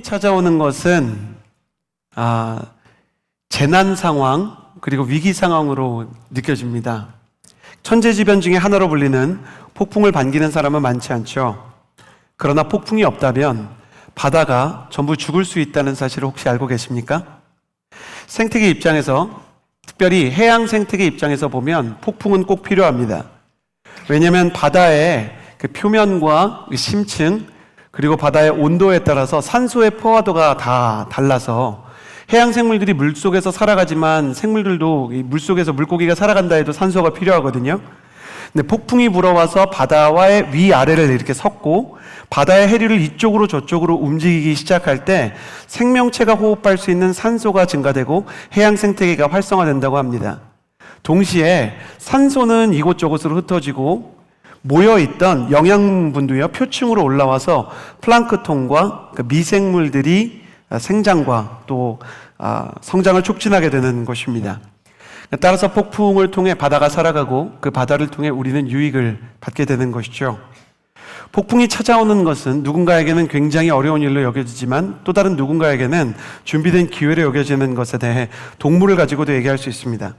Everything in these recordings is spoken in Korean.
찾아오는 것은 재난 상황 그리고 위기 상황으로 느껴집니다. 천재지변 중에 하나로 불리는 폭풍을 반기는 사람은 많지 않죠. 그러나 폭풍이 없다면 바다가 전부 죽을 수 있다는 사실을 혹시 알고 계십니까? 생태계 입장에서, 특별히 해양 생태계 입장에서 보면 폭풍은 꼭 필요합니다. 왜냐하면 바다의 그 표면과 그 심층 그리고 바다의 온도에 따라서 산소의 포화도가 다 달라서 해양 생물들이 물속에서 살아가지만 생물들도 물속에서 물고기가 살아간다 해도 산소가 필요하거든요. 근데 폭풍이 불어와서 바다와의 위아래를 이렇게 섞고 바다의 해류를 이쪽으로 저쪽으로 움직이기 시작할 때 생명체가 호흡할 수 있는 산소가 증가되고 해양 생태계가 활성화된다고 합니다. 동시에 산소는 이곳저곳으로 흩어지고 모여있던 영양분도요 표층으로 올라와서 플랑크톤과 미생물들이 생장과 또 성장을 촉진하게 되는 것입니다. 따라서 폭풍을 통해 바다가 살아가고 그 바다를 통해 우리는 유익을 받게 되는 것이죠. 폭풍이 찾아오는 것은 누군가에게는 굉장히 어려운 일로 여겨지지만 또 다른 누군가에게는 준비된 기회로 여겨지는 것에 대해 동물을 가지고도 얘기할 수 있습니다.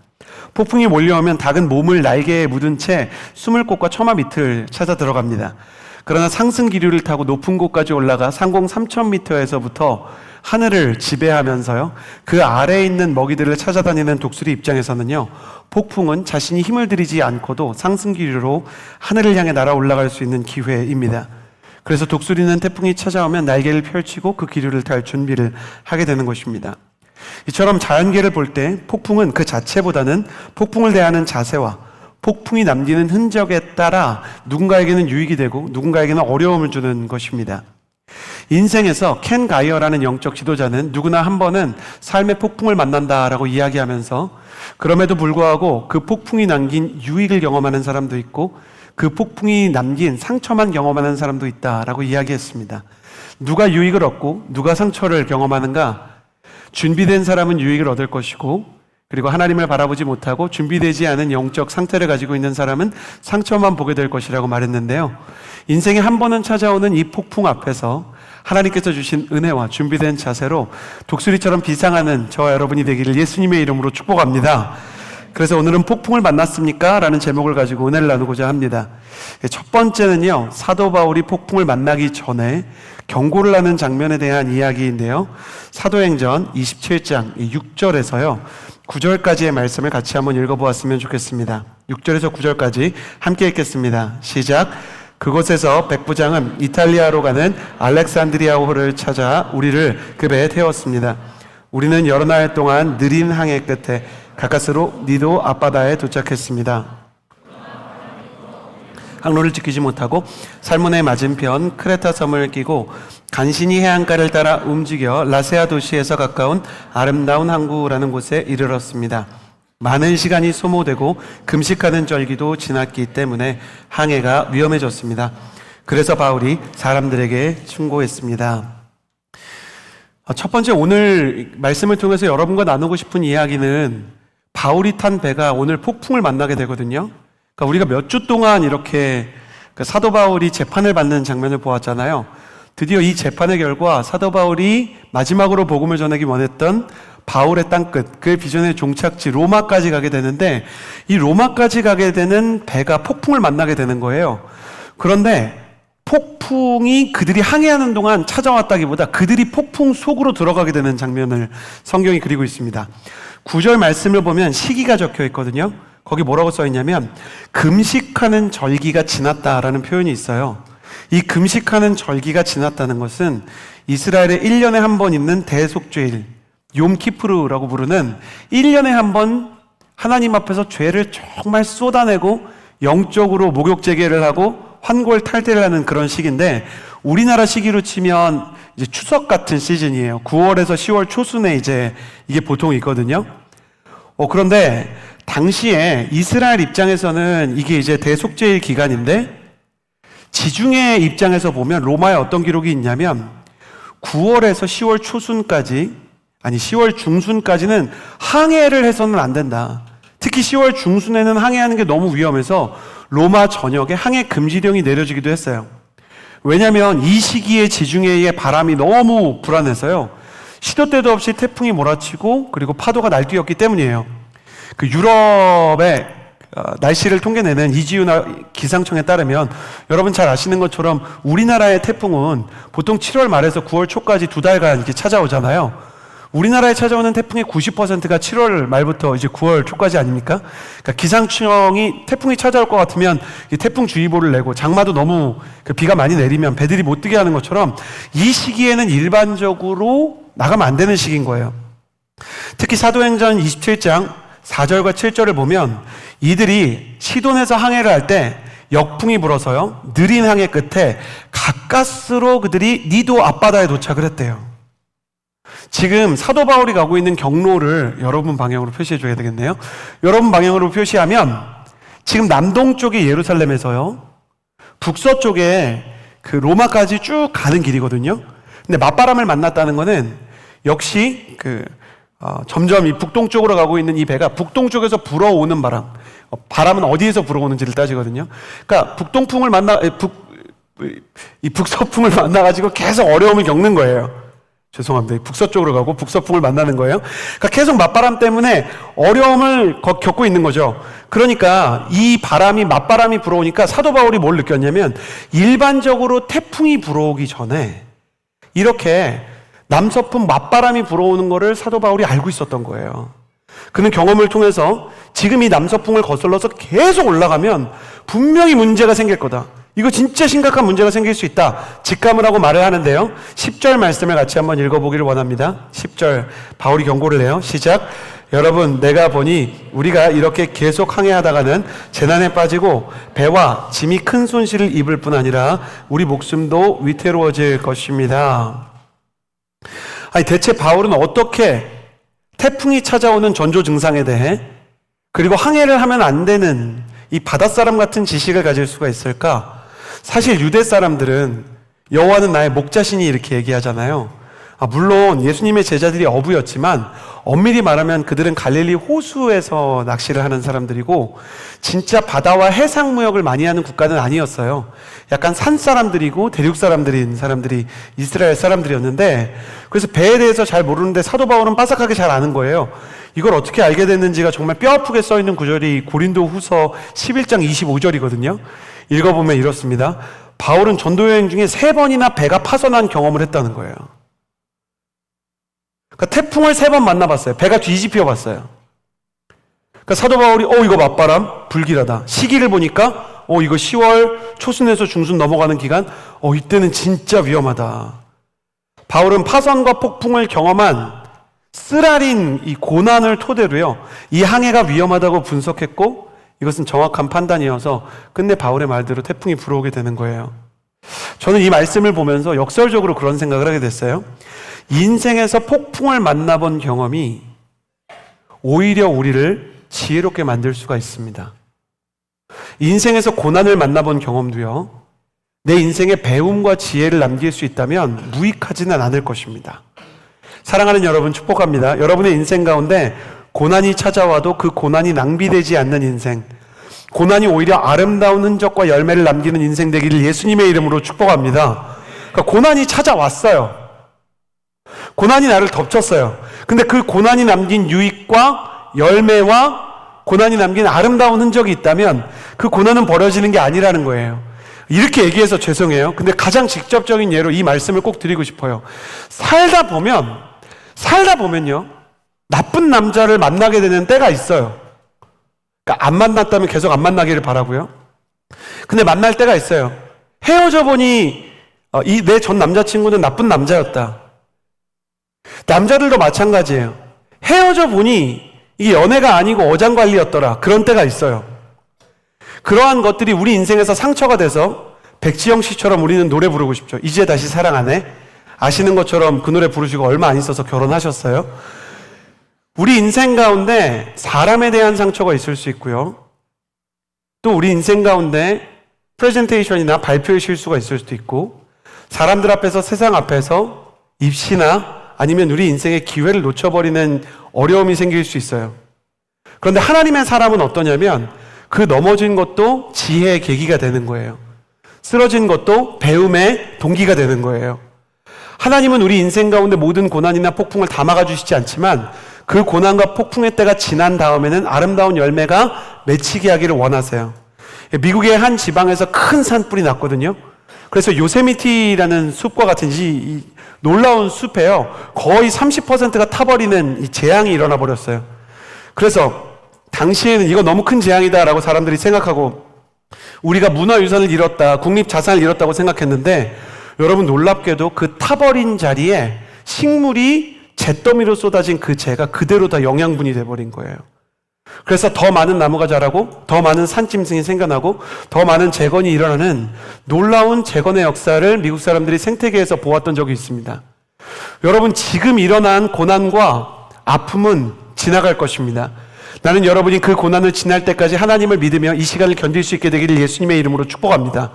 폭풍이 몰려오면 닭은 몸을 날개에 묻은 채 숨을 곳과 처마 밑을 찾아 들어갑니다. 그러나 상승 기류를 타고 높은 곳까지 올라가 상공 3,000m에서부터 하늘을 지배하면서요, 그 아래에 있는 먹이들을 찾아다니는 독수리 입장에서는요, 폭풍은 자신이 힘을 들이지 않고도 상승 기류로 하늘을 향해 날아 올라갈 수 있는 기회입니다. 그래서 독수리는 태풍이 찾아오면 날개를 펼치고 그 기류를 탈 준비를 하게 되는 것입니다. 이처럼 자연계를 볼 때 폭풍은 그 자체보다는 폭풍을 대하는 자세와 폭풍이 남기는 흔적에 따라 누군가에게는 유익이 되고 누군가에게는 어려움을 주는 것입니다. 인생에서 켄 가이어라는 영적 지도자는 누구나 한 번은 삶의 폭풍을 만난다라고 이야기하면서 그럼에도 불구하고 그 폭풍이 남긴 유익을 경험하는 사람도 있고 그 폭풍이 남긴 상처만 경험하는 사람도 있다라고 이야기했습니다. 누가 유익을 얻고 누가 상처를 경험하는가? 준비된 사람은 유익을 얻을 것이고 그리고 하나님을 바라보지 못하고 준비되지 않은 영적 상태를 가지고 있는 사람은 상처만 보게 될 것이라고 말했는데요. 인생에 한 번은 찾아오는 이 폭풍 앞에서 하나님께서 주신 은혜와 준비된 자세로 독수리처럼 비상하는 저와 여러분이 되기를 예수님의 이름으로 축복합니다. 그래서 오늘은 폭풍을 만났습니까? 라는 제목을 가지고 은혜를 나누고자 합니다. 첫 번째는요, 사도 바울이 폭풍을 만나기 전에 경고를 하는 장면에 대한 이야기인데요. 사도행전 27장 6절에서요 9절까지의 말씀을 같이 한번 읽어보았으면 좋겠습니다. 6절에서 9절까지 함께 읽겠습니다. 시작. 그곳에서 백부장은 이탈리아로 가는 알렉산드리아호를 찾아 우리를 그 배에 태웠습니다. 우리는 여러 날 동안 느린 항해 끝에 가까스로 니도 앞바다에 도착했습니다. 항로를 지키지 못하고 살몬의 맞은편 크레타 섬을 끼고 간신히 해안가를 따라 움직여 라세아 도시에서 가까운 아름다운 항구라는 곳에 이르렀습니다. 많은 시간이 소모되고 금식하는 절기도 지났기 때문에 항해가 위험해졌습니다. 그래서 바울이 사람들에게 충고했습니다. 첫 번째, 오늘 말씀을 통해서 여러분과 나누고 싶은 이야기는 바울이 탄 배가 오늘 폭풍을 만나게 되거든요. 그러니까 우리가 몇 주 동안 이렇게 사도 바울이 재판을 받는 장면을 보았잖아요. 드디어 이 재판의 결과 사도 바울이 마지막으로 복음을 전하기 원했던 바울의 땅끝, 그의 비전의 종착지 로마까지 가게 되는데 이 로마까지 가게 되는 배가 폭풍을 만나게 되는 거예요. 그런데 폭풍이 그들이 항해하는 동안 찾아왔다기보다 그들이 폭풍 속으로 들어가게 되는 장면을 성경이 그리고 있습니다. 9절 말씀을 보면 시기가 적혀 있거든요. 거기 뭐라고 써 있냐면 금식하는 절기가 지났다라는 표현이 있어요. 이 금식하는 절기가 지났다는 것은 이스라엘의 1년에 한 번 있는 대속죄일 욤키푸르라고 부르는 1년에 한 번 하나님 앞에서 죄를 정말 쏟아내고 영적으로 목욕 재개를 하고 환골 탈퇴를 하는 그런 시기인데 우리나라 시기로 치면 이제 추석 같은 시즌이에요. 9월에서 10월 초순에 이제 이게 보통 있거든요. 그런데 당시에 이스라엘 입장에서는 이게 이제 대속죄일 기간인데 지중해 입장에서 보면 로마에 어떤 기록이 있냐면 9월에서 10월 초순까지 10월 중순까지는 항해를 해서는 안 된다. 특히 10월 중순에는 항해하는 게 너무 위험해서 로마 전역에 항해 금지령이 내려지기도 했어요. 왜냐하면 이 시기에 지중해의 바람이 너무 불안해서요. 시도 때도 없이 태풍이 몰아치고 그리고 파도가 날뛰었기 때문이에요. 그 유럽의 날씨를 통계내는 이지우 기상청에 따르면 여러분 잘 아시는 것처럼 우리나라의 태풍은 보통 7월 말에서 9월 초까지 2달간 이렇게 찾아오잖아요. 우리나라에 찾아오는 태풍의 90%가 7월 말부터 이제 9월 초까지 아닙니까? 그러니까 기상청이 태풍이 찾아올 것 같으면 태풍주의보를 내고, 장마도 너무 비가 많이 내리면 배들이 못 뜨게 하는 것처럼 이 시기에는 일반적으로 나가면 안 되는 시기인 거예요. 특히 사도행전 27장 4절과 7절을 보면 이들이 시돈에서 항해를 할 때 역풍이 불어서요, 느린 항해 끝에 가까스로 그들이 니도 앞바다에 도착을 했대요. 지금 사도 바울이 가고 있는 경로를 여러분 방향으로 표시해 줘야 되겠네요. 여러분 방향으로 표시하면 지금 남동쪽의 예루살렘에서요, 북서쪽에 그 로마까지 쭉 가는 길이거든요. 근데 맞바람을 만났다는 거는 역시 점점 이 북동쪽으로 가고 있는 이 배가 북동쪽에서 불어오는 바람, 바람은 어디에서 불어오는지를 따지거든요. 그러니까 북서풍을 만나가지고 계속 어려움을 겪는 거예요. 죄송합니다. 북서쪽으로 가고 북서풍을 만나는 거예요. 그러니까 계속 맞바람 때문에 어려움을 겪고 있는 거죠. 그러니까 이 바람이, 맞바람이 불어오니까 사도 바울이 뭘 느꼈냐면, 일반적으로 태풍이 불어오기 전에 이렇게 남서풍 맞바람이 불어오는 거를 사도 바울이 알고 있었던 거예요. 그는 경험을 통해서 지금 이 남서풍을 거슬러서 계속 올라가면 분명히 문제가 생길 거다, 이거 진짜 심각한 문제가 생길 수 있다, 직감을 하고 말을 하는데요. 10절 말씀을 같이 한번 읽어보기를 원합니다. 10절 바울이 경고를 해요. 시작. 여러분, 내가 보니 우리가 이렇게 계속 항해하다가는 재난에 빠지고 배와 짐이 큰 손실을 입을 뿐 아니라 우리 목숨도 위태로워질 것입니다. 아니, 대체 바울은 어떻게 태풍이 찾아오는 전조 증상에 대해, 그리고 항해를 하면 안 되는 이 바닷사람 같은 지식을 가질 수가 있을까? 사실 유대 사람들은 여호와는 나의 목자시니 이렇게 얘기하잖아요. 물론 예수님의 제자들이 어부였지만 엄밀히 말하면 그들은 갈릴리 호수에서 낚시를 하는 사람들이고 진짜 바다와 해상 무역을 많이 하는 국가는 아니었어요. 약간 산 사람들이고 대륙 사람들인 사람들이 이스라엘 사람들이었는데, 그래서 배에 대해서 잘 모르는데 사도 바울은 빠삭하게 잘 아는 거예요. 이걸 어떻게 알게 됐는지가 정말 뼈아프게 써있는 구절이 고린도 후서 11장 25절이거든요. 읽어보면 이렇습니다. 바울은 전도여행 중에 3번이나 배가 파손한 경험을 했다는 거예요. 그러니까 태풍을 3번 만나봤어요. 배가 뒤집혀 봤어요. 그러니까 사도 바울이 이거 맞바람 불길하다, 시기를 보니까 이거 10월 초순에서 중순 넘어가는 기간, 이때는 진짜 위험하다. 바울은 파손과 폭풍을 경험한 쓰라린 이 고난을 토대로요, 이 항해가 위험하다고 분석했고 이것은 정확한 판단이어서 끝내 바울의 말대로 태풍이 불어오게 되는 거예요. 저는 이 말씀을 보면서 역설적으로 그런 생각을 하게 됐어요. 인생에서 폭풍을 만나본 경험이 오히려 우리를 지혜롭게 만들 수가 있습니다. 인생에서 고난을 만나본 경험도요, 내 인생에 배움과 지혜를 남길 수 있다면 무익하지는 않을 것입니다. 사랑하는 여러분, 축복합니다. 여러분의 인생 가운데 고난이 찾아와도 그 고난이 낭비되지 않는 인생, 고난이 오히려 아름다운 흔적과 열매를 남기는 인생 되기를 예수님의 이름으로 축복합니다. 그러니까 고난이 찾아왔어요. 고난이 나를 덮쳤어요. 근데 그 고난이 남긴 유익과 열매와 고난이 남긴 아름다운 흔적이 있다면 그 고난은 버려지는 게 아니라는 거예요. 이렇게 얘기해서 죄송해요. 근데 가장 직접적인 예로 이 말씀을 꼭 드리고 싶어요. 살다 보면요, 나쁜 남자를 만나게 되는 때가 있어요. 그러니까 안 만났다면 계속 안 만나기를 바라고요. 근데 만날 때가 있어요. 헤어져 보니 내 전 남자친구는 나쁜 남자였다. 남자들도 마찬가지예요. 헤어져 보니 이게 연애가 아니고 어장관리였더라. 그런 때가 있어요. 그러한 것들이 우리 인생에서 상처가 돼서 백지영 씨처럼 우리는 노래 부르고 싶죠. 이제 다시 사랑하네. 아시는 것처럼 그 노래 부르시고 얼마 안 있어서 결혼하셨어요. 우리 인생 가운데 사람에 대한 상처가 있을 수 있고요, 또 우리 인생 가운데 프레젠테이션이나 발표의 실수가 있을 수도 있고, 사람들 앞에서, 세상 앞에서 입시나 아니면 우리 인생의 기회를 놓쳐버리는 어려움이 생길 수 있어요. 그런데 하나님의 사람은 어떠냐면 그 넘어진 것도 지혜의 계기가 되는 거예요. 쓰러진 것도 배움의 동기가 되는 거예요. 하나님은 우리 인생 가운데 모든 고난이나 폭풍을 다 막아주시지 않지만 그 고난과 폭풍의 때가 지난 다음에는 아름다운 열매가 맺히게 하기를 원하세요. 미국의 한 지방에서 큰 산불이 났거든요. 그래서 요세미티라는 숲과 같은 이 놀라운 숲에요, 거의 30%가 타버리는 이 재앙이 일어나 버렸어요. 그래서 당시에는 이거 너무 큰 재앙이다라고 사람들이 생각하고 우리가 문화유산을 잃었다, 국립자산을 잃었다고 생각했는데, 여러분 놀랍게도 그 타버린 자리에 식물이 잿더미로 쏟아진 그 재가 그대로 다 영양분이 돼버린 거예요. 그래서 더 많은 나무가 자라고 더 많은 산짐승이 생겨나고 더 많은 재건이 일어나는 놀라운 재건의 역사를 미국 사람들이 생태계에서 보았던 적이 있습니다. 여러분, 지금 일어난 고난과 아픔은 지나갈 것입니다. 나는 여러분이 그 고난을 지날 때까지 하나님을 믿으며 이 시간을 견딜 수 있게 되기를 예수님의 이름으로 축복합니다.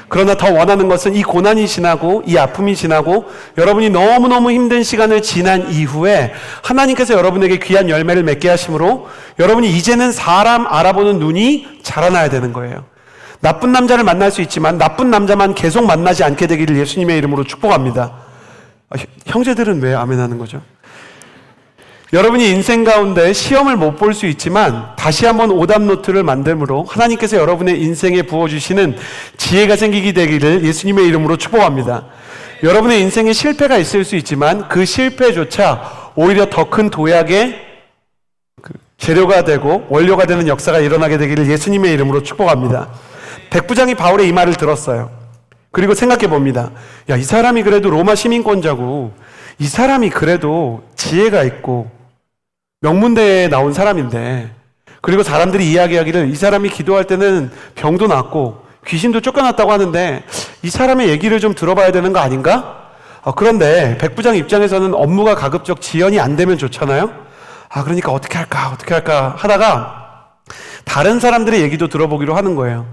그러나 더 원하는 것은 이 고난이 지나고 이 아픔이 지나고 여러분이 너무너무 힘든 시간을 지난 이후에 하나님께서 여러분에게 귀한 열매를 맺게 하심으로 여러분이 이제는 사람 알아보는 눈이 자라나야 되는 거예요. 나쁜 남자를 만날 수 있지만 나쁜 남자만 계속 만나지 않게 되기를 예수님의 이름으로 축복합니다. 형제들은 왜 아멘 하는 거죠? 여러분이 인생 가운데 시험을 못 볼 수 있지만 다시 한번 오답 노트를 만듦으로 하나님께서 여러분의 인생에 부어주시는 지혜가 생기게 되기를 예수님의 이름으로 축복합니다. 여러분의 인생에 실패가 있을 수 있지만 그 실패조차 오히려 더 큰 도약의 재료가 되고 원료가 되는 역사가 일어나게 되기를 예수님의 이름으로 축복합니다. 백부장이 바울의 이 말을 들었어요. 그리고 생각해 봅니다. 야, 이 사람이 그래도 로마 시민권자고 이 사람이 그래도 지혜가 있고 명문대에 나온 사람인데, 그리고 사람들이 이야기하기를 이 사람이 기도할 때는 병도 낫고 귀신도 쫓겨났다고 하는데 이 사람의 얘기를 좀 들어봐야 되는 거 아닌가? 그런데 백부장 입장에서는 업무가 가급적 지연이 안 되면 좋잖아요. 그러니까 어떻게 할까 하다가 다른 사람들의 얘기도 들어보기로 하는 거예요.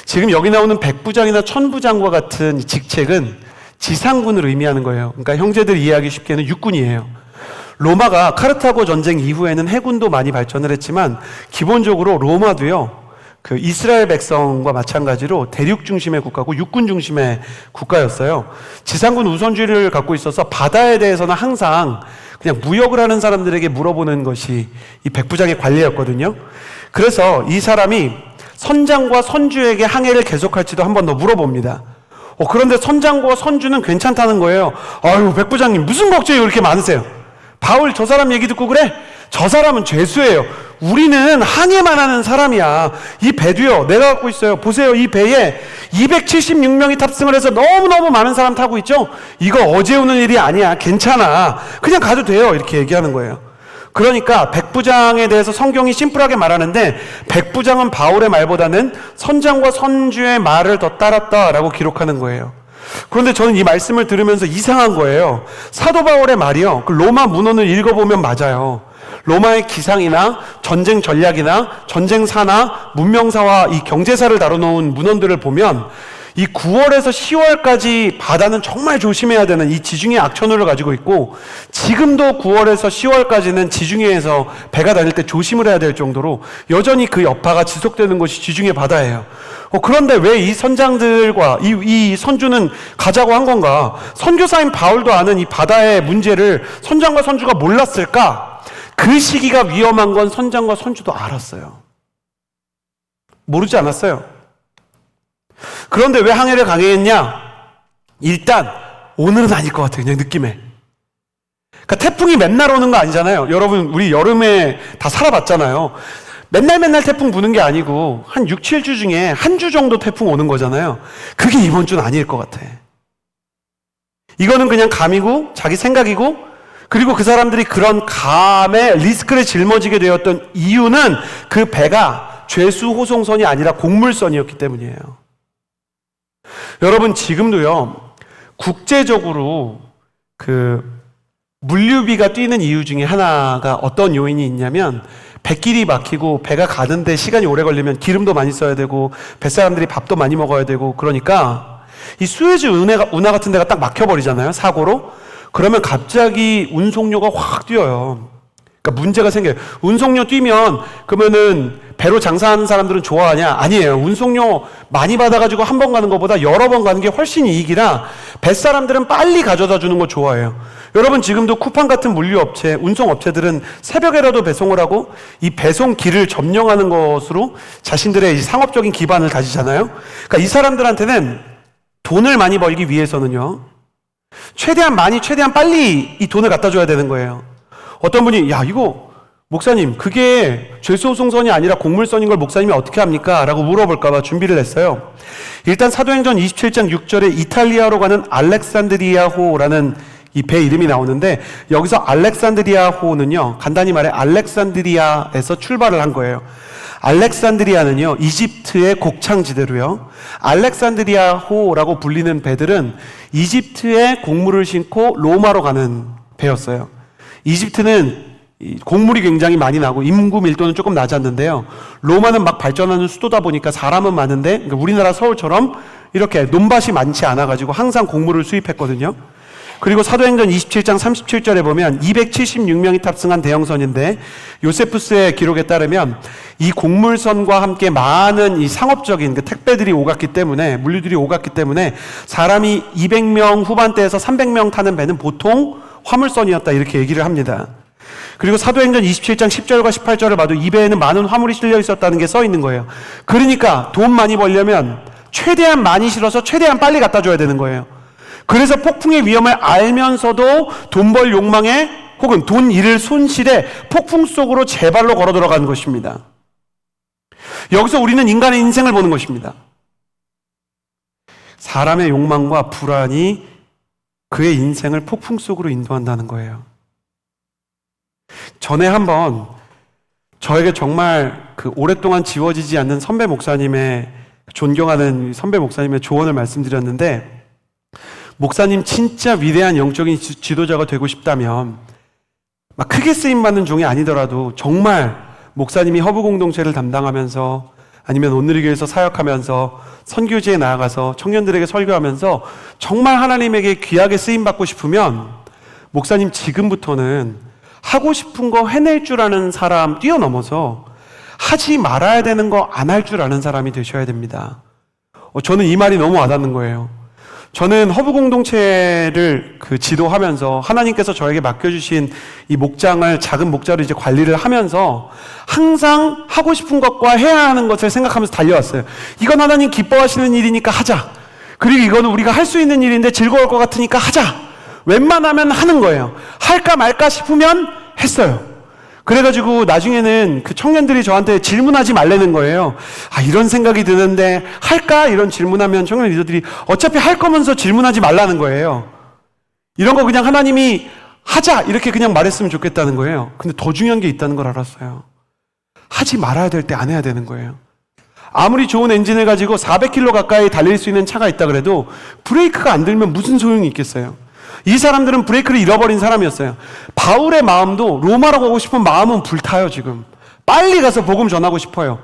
지금 여기 나오는 백부장이나 천부장과 같은 직책은 지상군을 의미하는 거예요. 그러니까 형제들 이해하기 쉽게는 육군이에요. 로마가 카르타고 전쟁 이후에는 해군도 많이 발전을 했지만 기본적으로 로마도요, 그 이스라엘 백성과 마찬가지로 대륙 중심의 국가고 육군 중심의 국가였어요. 지상군 우선주의를 갖고 있어서 바다에 대해서는 항상 그냥 무역을 하는 사람들에게 물어보는 것이 이 백부장의 관리였거든요. 그래서 이 사람이 선장과 선주에게 항해를 계속할지도 한 번 더 물어봅니다. 그런데 선장과 선주는 괜찮다는 거예요. 아유, 백부장님 무슨 걱정이 그렇게 많으세요? 바울 저 사람 얘기 듣고 그래? 저 사람은 죄수예요. 우리는 항해만 하는 사람이야. 이 배도요, 내가 갖고 있어요. 보세요, 이 배에 276명이 탑승을 해서 너무너무 많은 사람 타고 있죠? 이거 어제 오는 일이 아니야. 괜찮아. 그냥 가도 돼요. 이렇게 얘기하는 거예요. 그러니까 백부장에 대해서 성경이 심플하게 말하는데 백부장은 바울의 말보다는 선장과 선주의 말을 더 따랐다라고 기록하는 거예요. 그런데 저는 이 말씀을 들으면서 이상한 거예요. 사도 바울의 말이요, 그 로마 문헌을 읽어보면 맞아요. 로마의 기상이나 전쟁 전략이나 전쟁사나 문명사와 이 경제사를 다뤄놓은 문헌들을 보면 이 9월에서 10월까지 바다는 정말 조심해야 되는 이 지중해 악천후를 가지고 있고, 지금도 9월에서 10월까지는 지중해에서 배가 다닐 때 조심을 해야 될 정도로 여전히 그 여파가 지속되는 것이 지중해 바다예요. 그런데 왜 이 선장들과 이 선주는 가자고 한 건가? 선교사인 바울도 아는 이 바다의 문제를 선장과 선주가 몰랐을까? 그 시기가 위험한 건 선장과 선주도 알았어요. 모르지 않았어요. 그런데 왜 항해를 강행했냐? 일단 오늘은 아닐 것 같아요. 그냥 느낌에. 그러니까 태풍이 맨날 오는 거 아니잖아요. 여러분, 우리 여름에 다 살아봤잖아요. 맨날 태풍 부는 게 아니고 한 6, 7주 중에 한 주 정도 태풍 오는 거잖아요. 그게 이번 주는 아닐 것 같아. 이거는 그냥 감이고 자기 생각이고, 그리고 그 사람들이 그런 감에 리스크를 짊어지게 되었던 이유는 그 배가 죄수 호송선이 아니라 곡물선이었기 때문이에요. 여러분, 지금도요, 국제적으로 그 물류비가 뛰는 이유 중에 하나가 어떤 요인이 있냐면, 뱃길이 막히고 배가 가는데 시간이 오래 걸리면 기름도 많이 써야 되고 뱃사람들이 밥도 많이 먹어야 되고, 그러니까 이 수에즈 운하 같은 데가 딱 막혀버리잖아요, 사고로. 그러면 갑자기 운송료가 확 뛰어요. 그러니까 문제가 생겨요. 운송료 뛰면 그러면은 배로 장사하는 사람들은 좋아하냐? 아니에요. 운송료 많이 받아가지고 한 번 가는 것보다 여러 번 가는 게 훨씬 이익이라 뱃사람들은 빨리 가져다 주는 거 좋아해요. 여러분 지금도 쿠팡 같은 물류업체, 운송업체들은 새벽에라도 배송을 하고 이 배송길을 점령하는 것으로 자신들의 상업적인 기반을 가지잖아요. 그러니까 이 사람들한테는 돈을 많이 벌기 위해서는요, 최대한 많이, 최대한 빨리 이 돈을 갖다 줘야 되는 거예요. 어떤 분이 야 이거 목사님 그게 죄수송선이 아니라 곡물선인 걸 목사님이 어떻게 합니까? 라고 물어볼까 봐 준비를 했어요. 일단 사도행전 27장 6절에 이탈리아로 가는 알렉산드리아호라는 이 배 이름이 나오는데, 여기서 알렉산드리아호는요, 간단히 말해 알렉산드리아에서 출발을 한 거예요. 알렉산드리아는요, 이집트의 곡창지대로요, 알렉산드리아호라고 불리는 배들은 이집트에 곡물을 싣고 로마로 가는 배였어요. 이집트는 곡물이 굉장히 많이 나고 인구 밀도는 조금 낮았는데요, 로마는 막 발전하는 수도다 보니까 사람은 많은데, 그러니까 우리나라 서울처럼 이렇게 논밭이 많지 않아가지고 항상 곡물을 수입했거든요. 그리고 사도행전 27장 37절에 보면 276명이 탑승한 대형선인데, 요세푸스의 기록에 따르면 이 곡물선과 함께 많은 이 상업적인 택배들이 오갔기 때문에, 물류들이 오갔기 때문에 사람이 200명 후반대에서 300명 타는 배는 보통 화물선이었다, 이렇게 얘기를 합니다. 그리고 사도행전 27장 10절과 18절을 봐도 이 배에는 많은 화물이 실려 있었다는 게 써 있는 거예요. 그러니까 돈 많이 벌려면 최대한 많이 실어서 최대한 빨리 갖다 줘야 되는 거예요. 그래서 폭풍의 위험을 알면서도 돈 벌 욕망에 혹은 돈 잃을 손실에 폭풍 속으로 제 발로 걸어 들어가는 것입니다. 여기서 우리는 인간의 인생을 보는 것입니다. 사람의 욕망과 불안이 그의 인생을 폭풍 속으로 인도한다는 거예요. 전에 한번 저에게 정말 오랫동안 지워지지 않는 선배 목사님의, 존경하는 선배 목사님의 조언을 말씀드렸는데, 목사님 진짜 위대한 영적인 지도자가 되고 싶다면 막 크게 쓰임받는 종이 아니더라도 정말 목사님이 허브 공동체를 담당하면서 아니면 온누리교회에서 사역하면서 선교지에 나아가서 청년들에게 설교하면서 정말 하나님에게 귀하게 쓰임받고 싶으면 목사님 지금부터는 하고 싶은 거 해낼 줄 아는 사람 뛰어넘어서 하지 말아야 되는 거 안 할 줄 아는 사람이 되셔야 됩니다. 저는 이 말이 너무 와닿는 거예요. 저는 허브 공동체를 지도하면서 하나님께서 저에게 맡겨주신 이 목장을, 작은 목장을 이제 관리를 하면서 항상 하고 싶은 것과 해야 하는 것을 생각하면서 달려왔어요. 이건 하나님 기뻐하시는 일이니까 하자. 그리고 이거는 우리가 할 수 있는 일인데 즐거울 것 같으니까 하자. 웬만하면 하는 거예요. 할까 말까 싶으면 했어요. 그래가지고 나중에는 청년들이 저한테 질문하지 말라는 거예요. 이런 생각이 드는데 할까? 이런 질문하면 청년 리더들이 어차피 할 거면서 질문하지 말라는 거예요. 이런 거 그냥 하나님이 하자 이렇게 그냥 말했으면 좋겠다는 거예요. 근데 더 중요한 게 있다는 걸 알았어요. 하지 말아야 될 때 안 해야 되는 거예요. 아무리 좋은 엔진을 가지고 400km 가까이 달릴 수 있는 차가 있다 그래도 브레이크가 안 들면 무슨 소용이 있겠어요. 이 사람들은 브레이크를 잃어버린 사람이었어요. 바울의 마음도 로마로 가고 싶은 마음은 불타요. 지금 빨리 가서 복음 전하고 싶어요.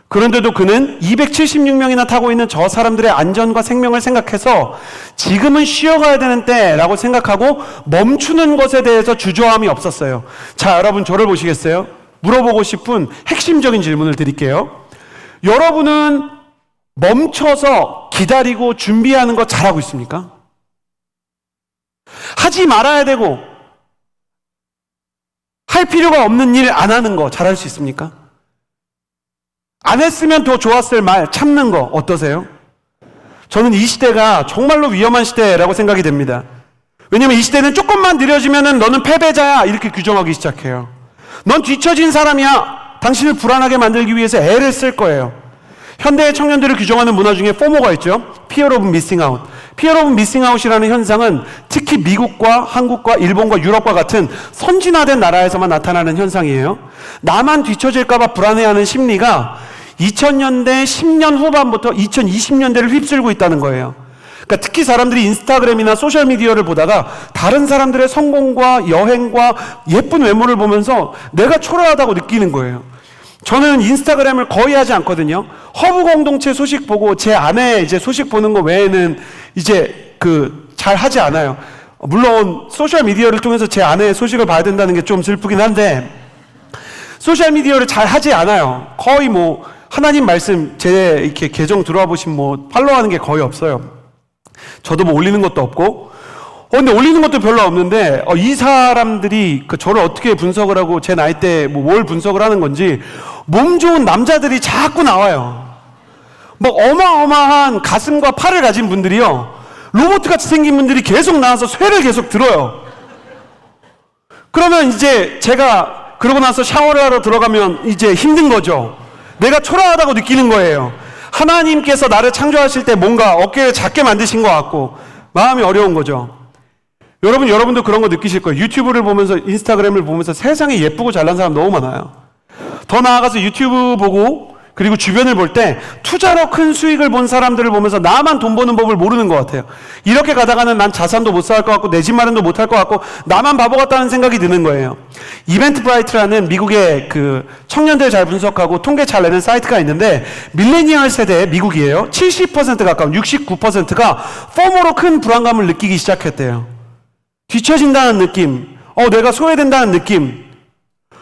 그런데도 그는 276명이나 타고 있는 저 사람들의 안전과 생명을 생각해서 지금은 쉬어가야 되는 때라고 생각하고 멈추는 것에 대해서 주저함이 없었어요. 자, 여러분 저를 보시겠어요? 물어보고 싶은 핵심적인 질문을 드릴게요. 여러분은 멈춰서 기다리고 준비하는 거 잘하고 있습니까? 하지 말아야 되고 할 필요가 없는 일 안 하는 거 잘할 수 있습니까? 안 했으면 더 좋았을 말 참는 거 어떠세요? 저는 이 시대가 정말로 위험한 시대라고 생각이 됩니다. 왜냐면 이 시대는 조금만 느려지면은 너는 패배자야 이렇게 규정하기 시작해요. 넌 뒤처진 사람이야. 당신을 불안하게 만들기 위해서 애를 쓸 거예요. 현대의 청년들을 규정하는 문화 중에 포모가 있죠. Fear of Missing Out. Fear of Missing Out이라는 현상은 특히 미국과 한국과 일본과 유럽과 같은 선진화된 나라에서만 나타나는 현상이에요. 나만 뒤처질까봐 불안해하는 심리가 2000년대 10년 후반부터 2020년대를 휩쓸고 있다는 거예요. 그러니까 특히 사람들이 인스타그램이나 소셜미디어를 보다가 다른 사람들의 성공과 여행과 예쁜 외모를 보면서 내가 초라하다고 느끼는 거예요. 저는 인스타그램을 거의 하지 않거든요. 허브 공동체 소식 보고 제 아내 이제 소식 보는 거 외에는 이제 잘 하지 않아요. 물론 소셜 미디어를 통해서 제 아내의 소식을 봐야 된다는 게 좀 슬프긴 한데, 소셜미디어를 잘 하지 않아요. 거의 뭐 하나님 말씀 제 이렇게 계정 들어와 보시면 뭐 팔로우하는 게 거의 없어요. 저도 뭐 올리는 것도 없고. 근데 올리는 것도 별로 없는데 이 사람들이 저를 어떻게 분석을 하고 제 나이 때 뭐 뭘 분석을 하는 건지 몸 좋은 남자들이 자꾸 나와요. 막 어마어마한 가슴과 팔을 가진 분들이요. 로봇같이 생긴 분들이 계속 나와서 쇠를 계속 들어요. 그러면 이제 제가 그러고 나서 샤워를 하러 들어가면 이제 힘든 거죠. 내가 초라하다고 느끼는 거예요. 하나님께서 나를 창조하실 때 뭔가 어깨를 작게 만드신 것 같고 마음이 어려운 거죠. 여러분도 그런 거 느끼실 거예요. 유튜브를 보면서, 인스타그램을 보면서 세상에 예쁘고 잘난 사람 너무 많아요. 더 나아가서 유튜브 보고 그리고 주변을 볼 때 투자로 큰 수익을 본 사람들을 보면서 나만 돈 버는 법을 모르는 것 같아요. 이렇게 가다가는 난 자산도 못 쌓을 것 같고 내 집 마련도 못 할 것 같고 나만 바보 같다는 생각이 드는 거예요. 이벤트브라이트라는 미국의 그 청년들 잘 분석하고 통계 잘 내는 사이트가 있는데 밀레니얼 세대 미국이에요. 70% 가까운 69%가 포모로 큰 불안감을 느끼기 시작했대요. 뒤처진다는 느낌, 내가 소외된다는 느낌.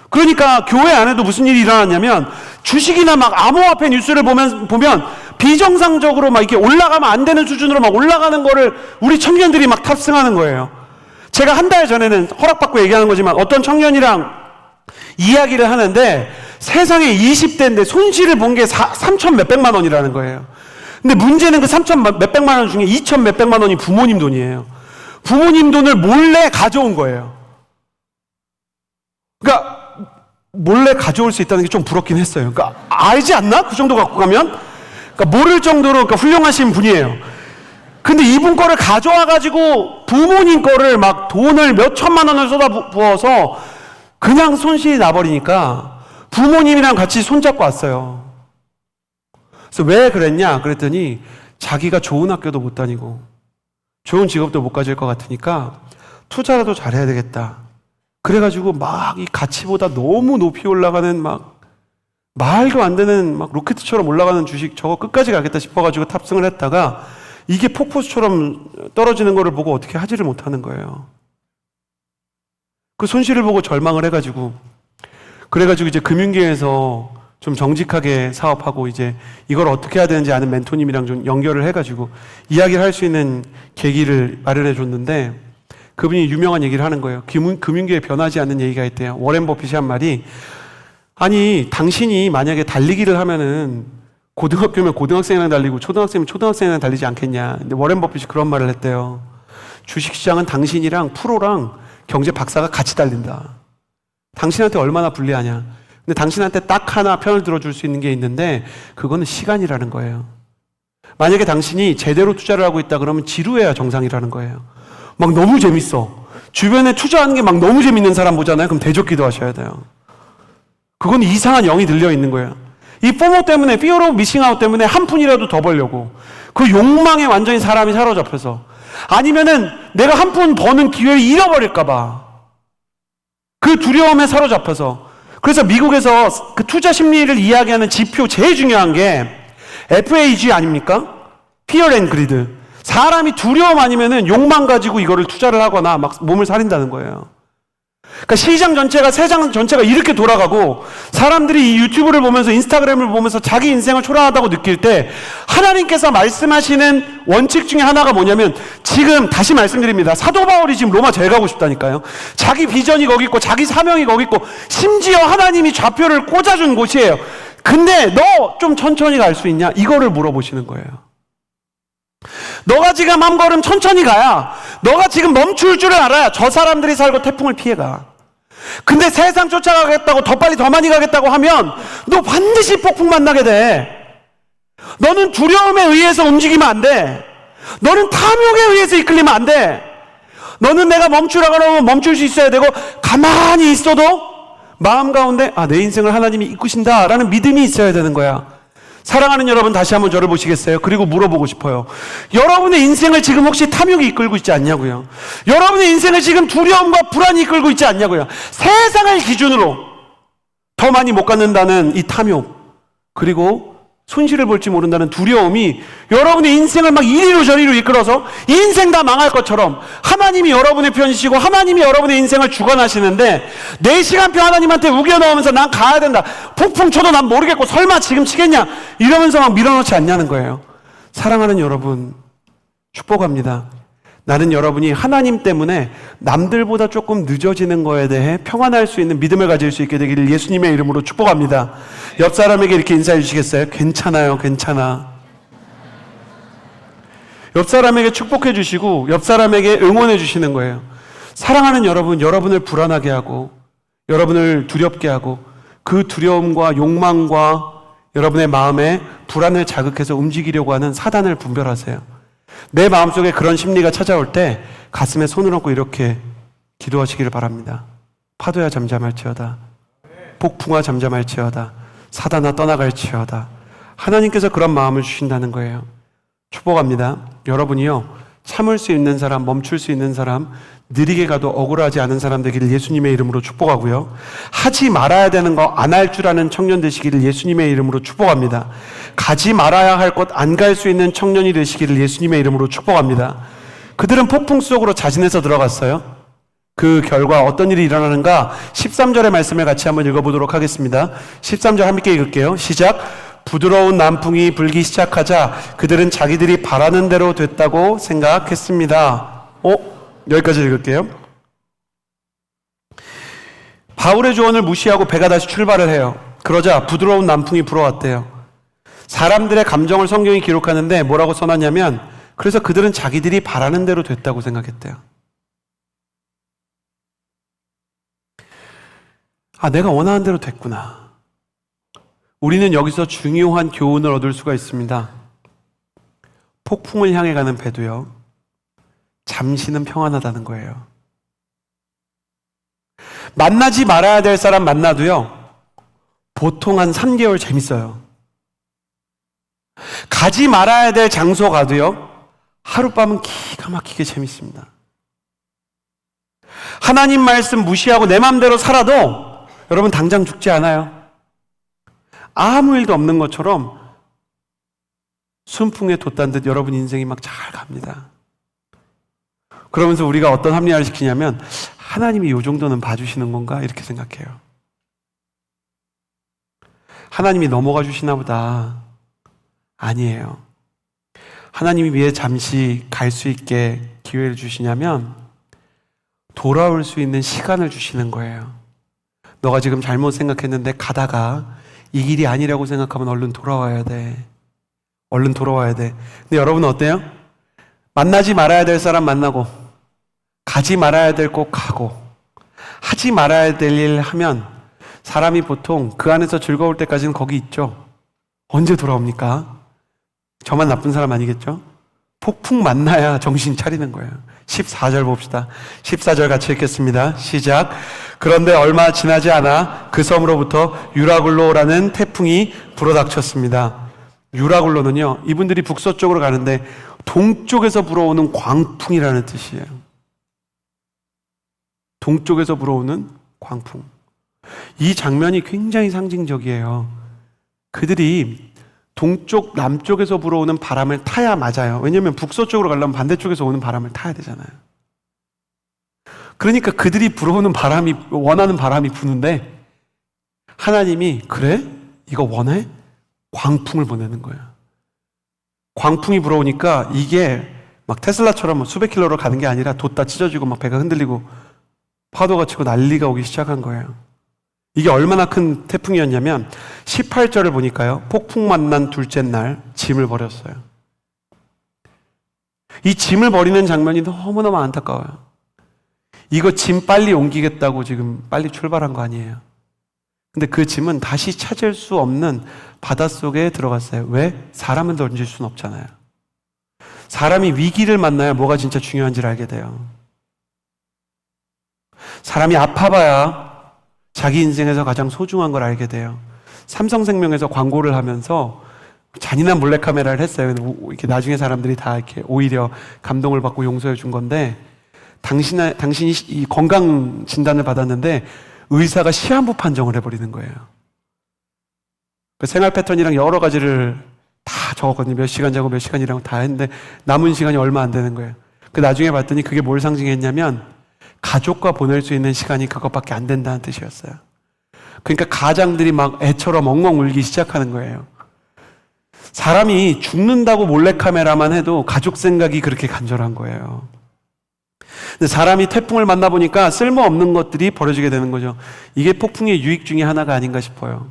그러니까 교회 안에도 무슨 일이 일어났냐면 주식이나 막 암호화폐 뉴스를 보면 비정상적으로 막 이렇게 올라가면 안 되는 수준으로 막 올라가는 거를 우리 청년들이 막 탑승하는 거예요. 제가 한 달 전에는 허락받고 얘기하는 거지만 어떤 청년이랑 이야기를 하는데 세상에 20대인데 손실을 본 게 3천 몇백만 원이라는 거예요. 근데 문제는 그 3천 몇백만 원 중에 2천 몇백만 원이 부모님 돈이에요. 부모님 돈을 몰래 가져온 거예요. 그러니까 몰래 가져올 수 있다는 게 좀 부럽긴 했어요. 그러니까 알지 않나? 그 정도 갖고 가면? 그러니까 모를 정도로 훌륭하신 분이에요. 근데 이분 거를 가져와가지고 부모님 거를 막 돈을 몇 천만 원을 쏟아부어서 그냥 손실이 나버리니까 부모님이랑 같이 손잡고 왔어요. 그래서 왜 그랬냐? 그랬더니 자기가 좋은 학교도 못 다니고 좋은 직업도 못 가질 것 같으니까 투자라도 잘해야 되겠다. 그래가지고 막 이 가치보다 너무 높이 올라가는 막 말도 안 되는 막 로켓처럼 올라가는 주식 저거 끝까지 가겠다 싶어가지고 탑승을 했다가 이게 폭포수처럼 떨어지는 거를 보고 어떻게 하지를 못하는 거예요. 그 손실을 보고 절망을 해가지고 그래가지고 이제 금융계에서 좀 정직하게 사업하고 이제 이걸 어떻게 해야 되는지 아는 멘토님이랑 좀 연결을 해가지고 이야기를 할 수 있는 계기를 마련해 줬는데 그분이 유명한 얘기를 하는 거예요. 금융계에 변하지 않는 얘기가 있대요. 워렌 버핏이 한 말이 아니 당신이 만약에 달리기를 하면은 고등학교면 고등학생이랑 달리고 초등학생이면 초등학생이랑 달리지 않겠냐. 근데 워렌 버핏이 그런 말을 했대요. 주식시장은 당신이랑 프로랑 경제 박사가 같이 달린다. 당신한테 얼마나 불리하냐. 근데 당신한테 딱 하나 편을 들어줄 수 있는 게 있는데 그거는 시간이라는 거예요. 만약에 당신이 제대로 투자를 하고 있다 그러면 지루해야 정상이라는 거예요. 막 너무 재밌어. 주변에 투자하는 게 막 너무 재밌는 사람 보잖아요. 그럼 대적기도 하셔야 돼요. 그건 이상한 영이 들려 있는 거예요. 이 포모 때문에, fear of missing out 때문에 한 푼이라도 더 벌려고. 그 욕망에 완전히 사람이 사로잡혀서. 아니면은 내가 한 푼 버는 기회를 잃어버릴까봐. 그 두려움에 사로잡혀서. 그래서 미국에서 그 투자 심리를 이야기하는 지표 제일 중요한 게 FAG 아닙니까? Fear and Greed. 사람이 두려움 아니면은 욕망 가지고 이거를 투자를 하거나 막 몸을 살린다는 거예요. 그러니까 시장 전체가, 세상 전체가 이렇게 돌아가고 사람들이 이 유튜브를 보면서 인스타그램을 보면서 자기 인생을 초라하다고 느낄 때 하나님께서 말씀하시는 원칙 중에 하나가 뭐냐면 지금 다시 말씀드립니다. 사도 바울이 지금 로마 제일 가고 싶다니까요. 자기 비전이 거기 있고 자기 사명이 거기 있고 심지어 하나님이 좌표를 꽂아준 곳이에요. 근데 너 좀 천천히 갈 수 있냐? 이거를 물어보시는 거예요. 너가 지금 한 걸음 천천히 가야, 너가 지금 멈출 줄을 알아야 저 사람들이 살고 태풍을 피해가. 근데 세상 쫓아가겠다고 더 빨리 더 많이 가겠다고 하면 너 반드시 폭풍 만나게 돼. 너는 두려움에 의해서 움직이면 안 돼. 너는 탐욕에 의해서 이끌리면 안 돼. 너는 내가 멈추라고 하면 멈출 수 있어야 되고 가만히 있어도 마음 가운데 내 인생을 하나님이 이끄신다 라는 믿음이 있어야 되는 거야. 사랑하는 여러분, 다시 한번 저를 보시겠어요? 그리고 물어보고 싶어요. 여러분의 인생을 지금 혹시 탐욕이 이끌고 있지 않냐고요? 여러분의 인생을 지금 두려움과 불안이 이끌고 있지 않냐고요? 세상을 기준으로 더 많이 못 갖는다는 이 탐욕, 그리고 손실을 볼지 모른다는 두려움이 여러분의 인생을 막 이리로 저리로 이끌어서 인생 다 망할 것처럼, 하나님이 여러분의 편이시고 하나님이 여러분의 인생을 주관하시는데 내 시간표 하나님한테 우겨 넣으면서 난 가야 된다, 폭풍 쳐도 난 모르겠고 설마 지금 치겠냐 이러면서 막 밀어넣지 않냐는 거예요. 사랑하는 여러분, 축복합니다. 나는 여러분이 하나님 때문에 남들보다 조금 늦어지는 거에 대해 평안할 수 있는 믿음을 가질 수 있게 되기를 예수님의 이름으로 축복합니다. 옆 사람에게 이렇게 인사해 주시겠어요? 괜찮아요, 괜찮아. 옆 사람에게 축복해 주시고 옆 사람에게 응원해 주시는 거예요. 사랑하는 여러분, 여러분을 불안하게 하고 여러분을 두렵게 하고 그 두려움과 욕망과 여러분의 마음에 불안을 자극해서 움직이려고 하는 사단을 분별하세요. 내 마음속에 그런 심리가 찾아올 때 가슴에 손을 얹고 이렇게 기도하시기를 바랍니다. 파도야 잠잠할지어다, 폭풍아 잠잠할지어다, 사단아 떠나갈지어다. 하나님께서 그런 마음을 주신다는 거예요. 축복합니다. 여러분이요, 참을 수 있는 사람, 멈출 수 있는 사람, 느리게 가도 억울하지 않은 사람 되기를 예수님의 이름으로 축복하고요. 하지 말아야 되는 거 안 할 줄 아는 청년 되시기를 예수님의 이름으로 축복합니다. 가지 말아야 할 곳 안 갈 수 있는 청년이 되시기를 예수님의 이름으로 축복합니다. 그들은 폭풍 속으로 자진해서 들어갔어요. 그 결과 어떤 일이 일어나는가 13절의 말씀을 같이 한번 읽어보도록 하겠습니다. 13절 함께 읽을게요. 시작. 부드러운 남풍이 불기 시작하자 그들은 자기들이 바라는 대로 됐다고 생각했습니다. 여기까지 읽을게요. 바울의 조언을 무시하고 배가 다시 출발을 해요. 그러자 부드러운 남풍이 불어왔대요. 사람들의 감정을 성경이 기록하는데 뭐라고 써놨냐면, 그래서 그들은 자기들이 바라는 대로 됐다고 생각했대요. 아, 내가 원하는 대로 됐구나. 우리는 여기서 중요한 교훈을 얻을 수가 있습니다. 폭풍을 향해 가는 배도요, 잠시는 평안하다는 거예요. 만나지 말아야 될 사람 만나도요, 보통 한 3개월 재밌어요. 가지 말아야 될 장소 가도요, 하룻밤은 기가 막히게 재밌습니다. 하나님 말씀 무시하고 내 마음대로 살아도 여러분 당장 죽지 않아요. 아무 일도 없는 것처럼 순풍에 돛단 듯 여러분 인생이 막 잘 갑니다. 그러면서 우리가 어떤 합리화를 시키냐면, 하나님이 이 정도는 봐주시는 건가 이렇게 생각해요. 하나님이 넘어가 주시나 보다. 아니에요. 하나님이 왜 잠시 갈 수 있게 기회를 주시냐면 돌아올 수 있는 시간을 주시는 거예요. 너가 지금 잘못 생각했는데 가다가 이 길이 아니라고 생각하면 얼른 돌아와야 돼. 얼른 돌아와야 돼. 근데 여러분은 어때요? 만나지 말아야 될 사람 만나고, 가지 말아야 될 곳 가고, 하지 말아야 될 일 하면 사람이 보통 그 안에서 즐거울 때까지는 거기 있죠. 언제 돌아옵니까? 저만 나쁜 사람 아니겠죠? 폭풍 만나야 정신 차리는 거예요. 14절 봅시다. 14절 같이 읽겠습니다. 시작. 그런데 얼마 지나지 않아 그 섬으로부터 유라굴로라는 태풍이 불어닥쳤습니다. 유라굴로는요, 이분들이 북서쪽으로 가는데 동쪽에서 불어오는 광풍이라는 뜻이에요. 동쪽에서 불어오는 광풍. 이 장면이 굉장히 상징적이에요. 그들이 동쪽, 남쪽에서 불어오는 바람을 타야 맞아요. 왜냐하면 북서쪽으로 가려면 반대쪽에서 오는 바람을 타야 되잖아요. 그러니까 그들이 불어오는 바람이, 원하는 바람이 부는데 하나님이, 그래? 이거 원해? 광풍을 보내는 거예요. 광풍이 불어오니까 이게 막 테슬라처럼 수백 킬로로 가는 게 아니라 돛다 찢어지고 막 배가 흔들리고 파도가 치고 난리가 오기 시작한 거예요. 이게 얼마나 큰 태풍이었냐면 18절을 보니까요, 폭풍 만난 둘째 날 짐을 버렸어요. 이 짐을 버리는 장면이 너무너무 안타까워요. 이거 짐 빨리 옮기겠다고 지금 빨리 출발한 거 아니에요. 근데 그 짐은 다시 찾을 수 없는 바닷속에 들어갔어요. 왜? 사람은 던질 수는 없잖아요. 사람이 위기를 만나야 뭐가 진짜 중요한지를 알게 돼요. 사람이 아파봐야 자기 인생에서 가장 소중한 걸 알게 돼요. 삼성생명에서 광고를 하면서 잔인한 몰래카메라를 했어요. 이렇게 나중에 사람들이 다 이렇게 오히려 감동을 받고 용서해 준 건데, 당신이 이 건강 진단을 받았는데 의사가 시한부 판정을 해버리는 거예요. 그 생활 패턴이랑 여러 가지를 다 적었거든요. 몇 시간 자고 몇 시간 일하고 다 했는데 남은 시간이 얼마 안 되는 거예요. 그 나중에 봤더니 그게 뭘 상징했냐면 가족과 보낼 수 있는 시간이 그것밖에 안 된다는 뜻이었어요. 그러니까 가장들이 막 애처럼 엉엉 울기 시작하는 거예요. 사람이 죽는다고 몰래카메라만 해도 가족 생각이 그렇게 간절한 거예요. 근데 사람이 태풍을 만나보니까 쓸모없는 것들이 벌어지게 되는 거죠. 이게 폭풍의 유익 중에 하나가 아닌가 싶어요.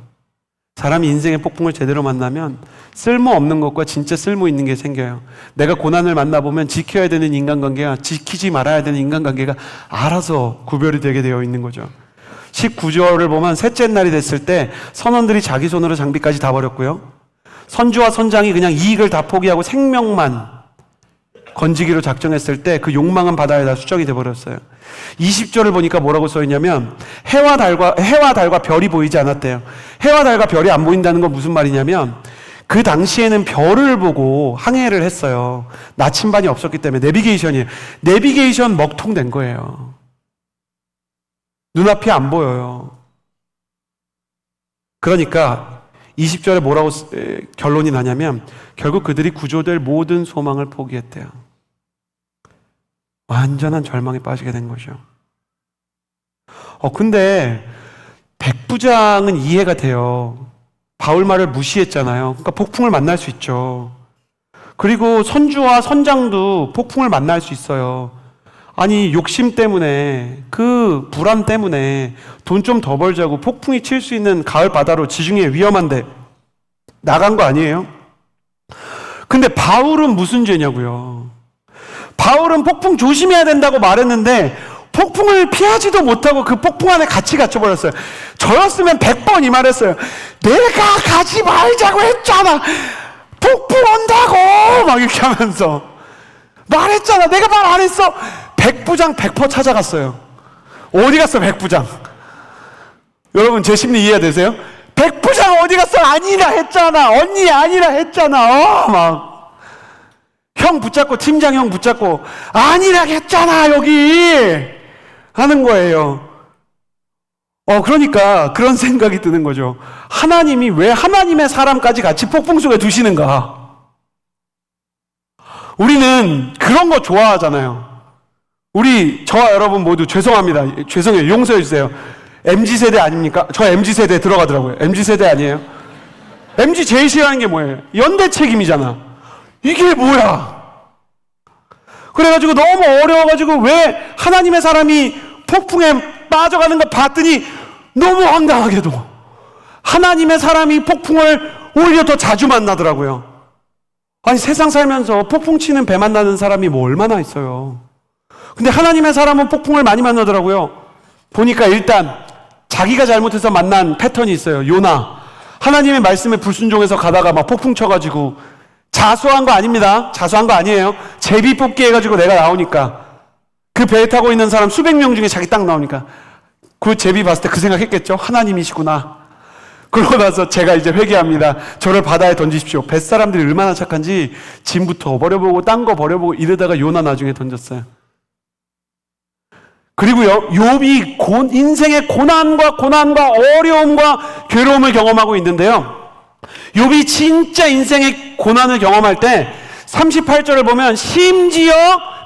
사람이 인생의 폭풍을 제대로 만나면 쓸모없는 것과 진짜 쓸모 있는 게 생겨요. 내가 고난을 만나보면 지켜야 되는 인간관계와 지키지 말아야 되는 인간관계가 알아서 구별이 되게 되어 있는 거죠. 19절을 보면 셋째 날이 됐을 때 선원들이 자기 손으로 장비까지 다 버렸고요. 선주와 선장이 그냥 이익을 다 포기하고 생명만 건지기로 작정했을 때 그 욕망은 바다에다 수정이 돼버렸어요. 20절을 보니까 뭐라고 써있냐면 해와 달과 별이 보이지 않았대요. 해와 달과 별이 안 보인다는 건 무슨 말이냐면 그 당시에는 별을 보고 항해를 했어요. 나침반이 없었기 때문에 내비게이션이에요. 내비게이션 먹통된 거예요. 눈앞이 안 보여요. 그러니까 20절에 뭐라고 결론이 나냐면 결국 그들이 구조될 모든 소망을 포기했대요. 완전한 절망에 빠지게 된 거죠. 근데 백부장은 이해가 돼요. 바울 말을 무시했잖아요. 그러니까 폭풍을 만날 수 있죠. 그리고 선주와 선장도 폭풍을 만날 수 있어요. 아니 욕심 때문에 그 불안 때문에 돈 좀 더 벌자고 폭풍이 칠 수 있는 가을 바다로 지중해 위험한데 나간 거 아니에요? 근데 바울은 무슨 죄냐고요? 바울은 폭풍 조심해야 된다고 말했는데 폭풍을 피하지도 못하고 그 폭풍 안에 같이 갇혀버렸어요. 저였으면 100번 이 말했어요. 내가 가지 말자고 했잖아. 폭풍 온다고 막 이렇게 하면서 말했잖아. 내가 말 안 했어. 백부장 100% 찾아갔어요. 어디 갔어 백부장? 여러분 제 심리 이해되세요? 백부장 어디 갔어? 아니라 했잖아. 언니 아니라 했잖아. 막 형 붙잡고 팀장 형 붙잡고 아니라 했잖아 여기 하는 거예요. 그러니까 그런 생각이 드는 거죠. 하나님이 왜 하나님의 사람까지 같이 폭풍 속에 두시는가? 우리는 그런 거 좋아하잖아요. 저와 여러분 모두 죄송합니다. 죄송해요. 용서해 주세요. MZ세대 아닙니까? 저 MZ세대 들어가더라고요. MZ세대 아니에요? MZ 제일 싫어하는 게 뭐예요? 연대 책임이잖아. 이게 뭐야? 그래가지고 너무 어려워가지고 왜 하나님의 사람이 폭풍에 빠져가는 거 봤더니 너무 황당하게도 하나님의 사람이 폭풍을 오히려 더 자주 만나더라고요. 아니 세상 살면서 폭풍 치는 배 만나는 사람이 뭐 얼마나 있어요. 근데 하나님의 사람은 폭풍을 많이 만나더라고요. 보니까 일단 자기가 잘못해서 만난 패턴이 있어요. 요나 하나님의 말씀에 불순종해서 가다가 막 폭풍 쳐가지고 자수한 거 아닙니다. 자수한 거 아니에요. 제비 뽑기 해가지고 내가 나오니까 그 배에 타고 있는 사람 수백 명 중에 자기 딱 나오니까 그 제비 봤을 때 그 생각했겠죠. 하나님이시구나. 그러고 나서 제가 이제 회개합니다. 저를 바다에 던지십시오. 뱃사람들이 얼마나 착한지 짐부터 버려보고 딴 거 버려보고 이러다가 요나 나중에 던졌어요. 그리고요, 욥이 인생의 고난과 어려움과 괴로움을 경험하고 있는데요. 욥이 진짜 인생의 고난을 경험할 때 38절을 보면 심지어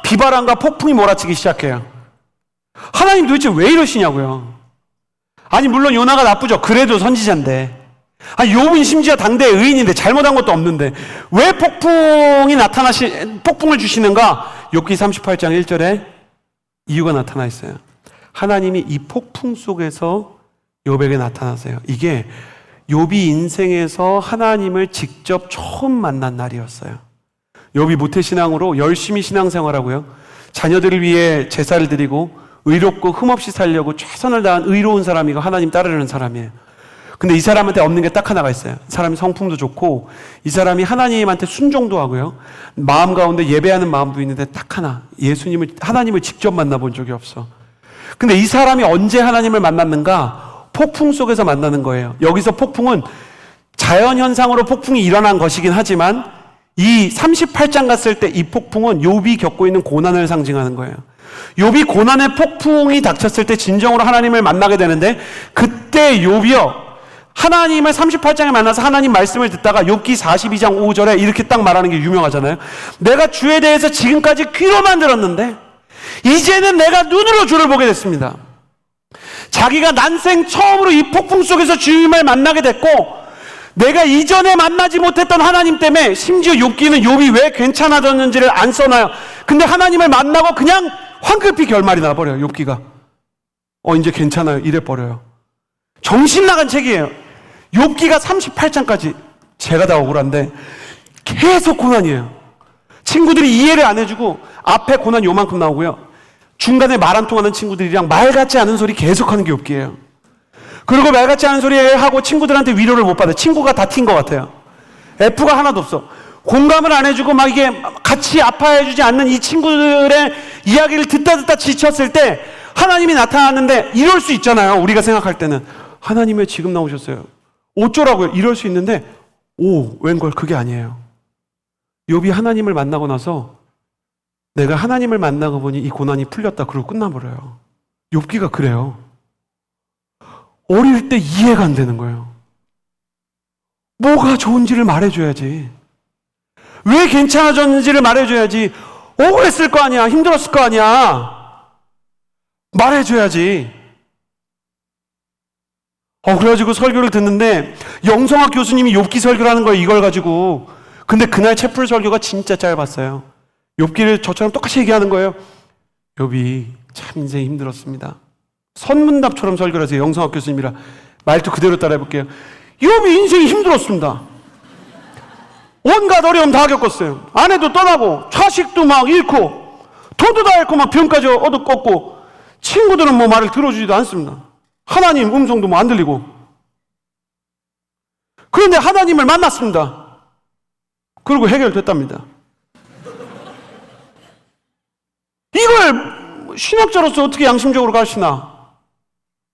비바람과 폭풍이 몰아치기 시작해요. 하나님 도대체 왜 이러시냐고요. 아니 물론 요나가 나쁘죠. 그래도 선지자인데. 아니 욥은 심지어 당대의 의인인데 잘못한 것도 없는데 왜 폭풍을 주시는가? 욥기 38장 1절에 이유가 나타나 있어요. 하나님이 이 폭풍 속에서 욥에게 나타나세요. 이게 욥이 인생에서 하나님을 직접 처음 만난 날이었어요. 욥이 모태신앙으로 열심히 신앙생활하고요. 자녀들을 위해 제사를 드리고 의롭고 흠없이 살려고 최선을 다한 의로운 사람이고 하나님 따르는 사람이에요. 근데 이 사람한테 없는 게 딱 하나가 있어요. 이 사람이 성품도 좋고 이 사람이 하나님한테 순종도 하고요. 마음 가운데 예배하는 마음도 있는데 딱 하나. 하나님을 직접 만나본 적이 없어. 근데 이 사람이 언제 하나님을 만났는가? 폭풍 속에서 만나는 거예요. 여기서 폭풍은 자연현상으로 폭풍이 일어난 것이긴 하지만 이 38장 갔을 때 이 폭풍은 욥이 겪고 있는 고난을 상징하는 거예요. 욥이 고난의 폭풍이 닥쳤을 때 진정으로 하나님을 만나게 되는데 그때 욥이요 하나님을 38장에 만나서 하나님 말씀을 듣다가 욥기 42장 5절에 이렇게 딱 말하는 게 유명하잖아요. 내가 주에 대해서 지금까지 귀로만 들었는데 이제는 내가 눈으로 주를 보게 됐습니다. 자기가 난생 처음으로 이 폭풍 속에서 주님을 만나게 됐고, 내가 이전에 만나지 못했던 하나님 때문에, 심지어 욥기는 욥이 왜 괜찮아졌는지를 안 써놔요. 근데 하나님을 만나고 그냥 황급히 결말이 나버려요. 욥기가 이제 괜찮아요 이래 버려요. 정신 나간 책이에요. 욥기가 38장까지 제가 다 억울한데 계속 고난이에요. 친구들이 이해를 안 해주고 앞에 고난 요만큼 나오고요, 중간에 말 안 통하는 친구들이랑 말 같지 않은 소리 계속하는 게 욥기예요. 그리고 말 같지 않은 소리 하고 친구들한테 위로를 못 받아요. 친구가 다 튄 것 같아요. F가 하나도 없어. 공감을 안 해주고 막 이게 같이 아파해주지 않는 이 친구들의 이야기를 듣다 지쳤을 때 하나님이 나타났는데, 이럴 수 있잖아요. 우리가 생각할 때는 하나님 왜 지금 나오셨어요? 어쩌라고요? 이럴 수 있는데 웬걸 그게 아니에요. 욥이 하나님을 만나고 나서 내가 하나님을 만나고 보니 이 고난이 풀렸다 그러고 끝나버려요. 욥기가 그래요. 어릴 때 이해가 안 되는 거예요. 뭐가 좋은지를 말해줘야지. 왜 괜찮아졌는지를 말해줘야지. 억울했을 거 아니야. 힘들었을 거 아니야. 말해줘야지. 그래가지고 설교를 듣는데 영성학 교수님이 욥기 설교를 하는 거예요, 이걸 가지고. 근데 그날 채플 설교가 진짜 짧았어요. 욥기를 저처럼 똑같이 얘기하는 거예요. 욥이 참 인생이 힘들었습니다. 선문답처럼 설교를 하세요. 영성학 교수님이라 말투 그대로 따라해볼게요. 욥이 인생이 힘들었습니다. 온갖 어려움 다 겪었어요. 아내도 떠나고 자식도 막 잃고 돈도 다 잃고 막 병까지 얻어 꺾고, 친구들은 뭐 말을 들어주지도 않습니다. 하나님 음성도 뭐 안 들리고. 그런데 하나님을 만났습니다. 그리고 해결됐답니다. 이걸 신학자로서 어떻게 양심적으로 가르치나?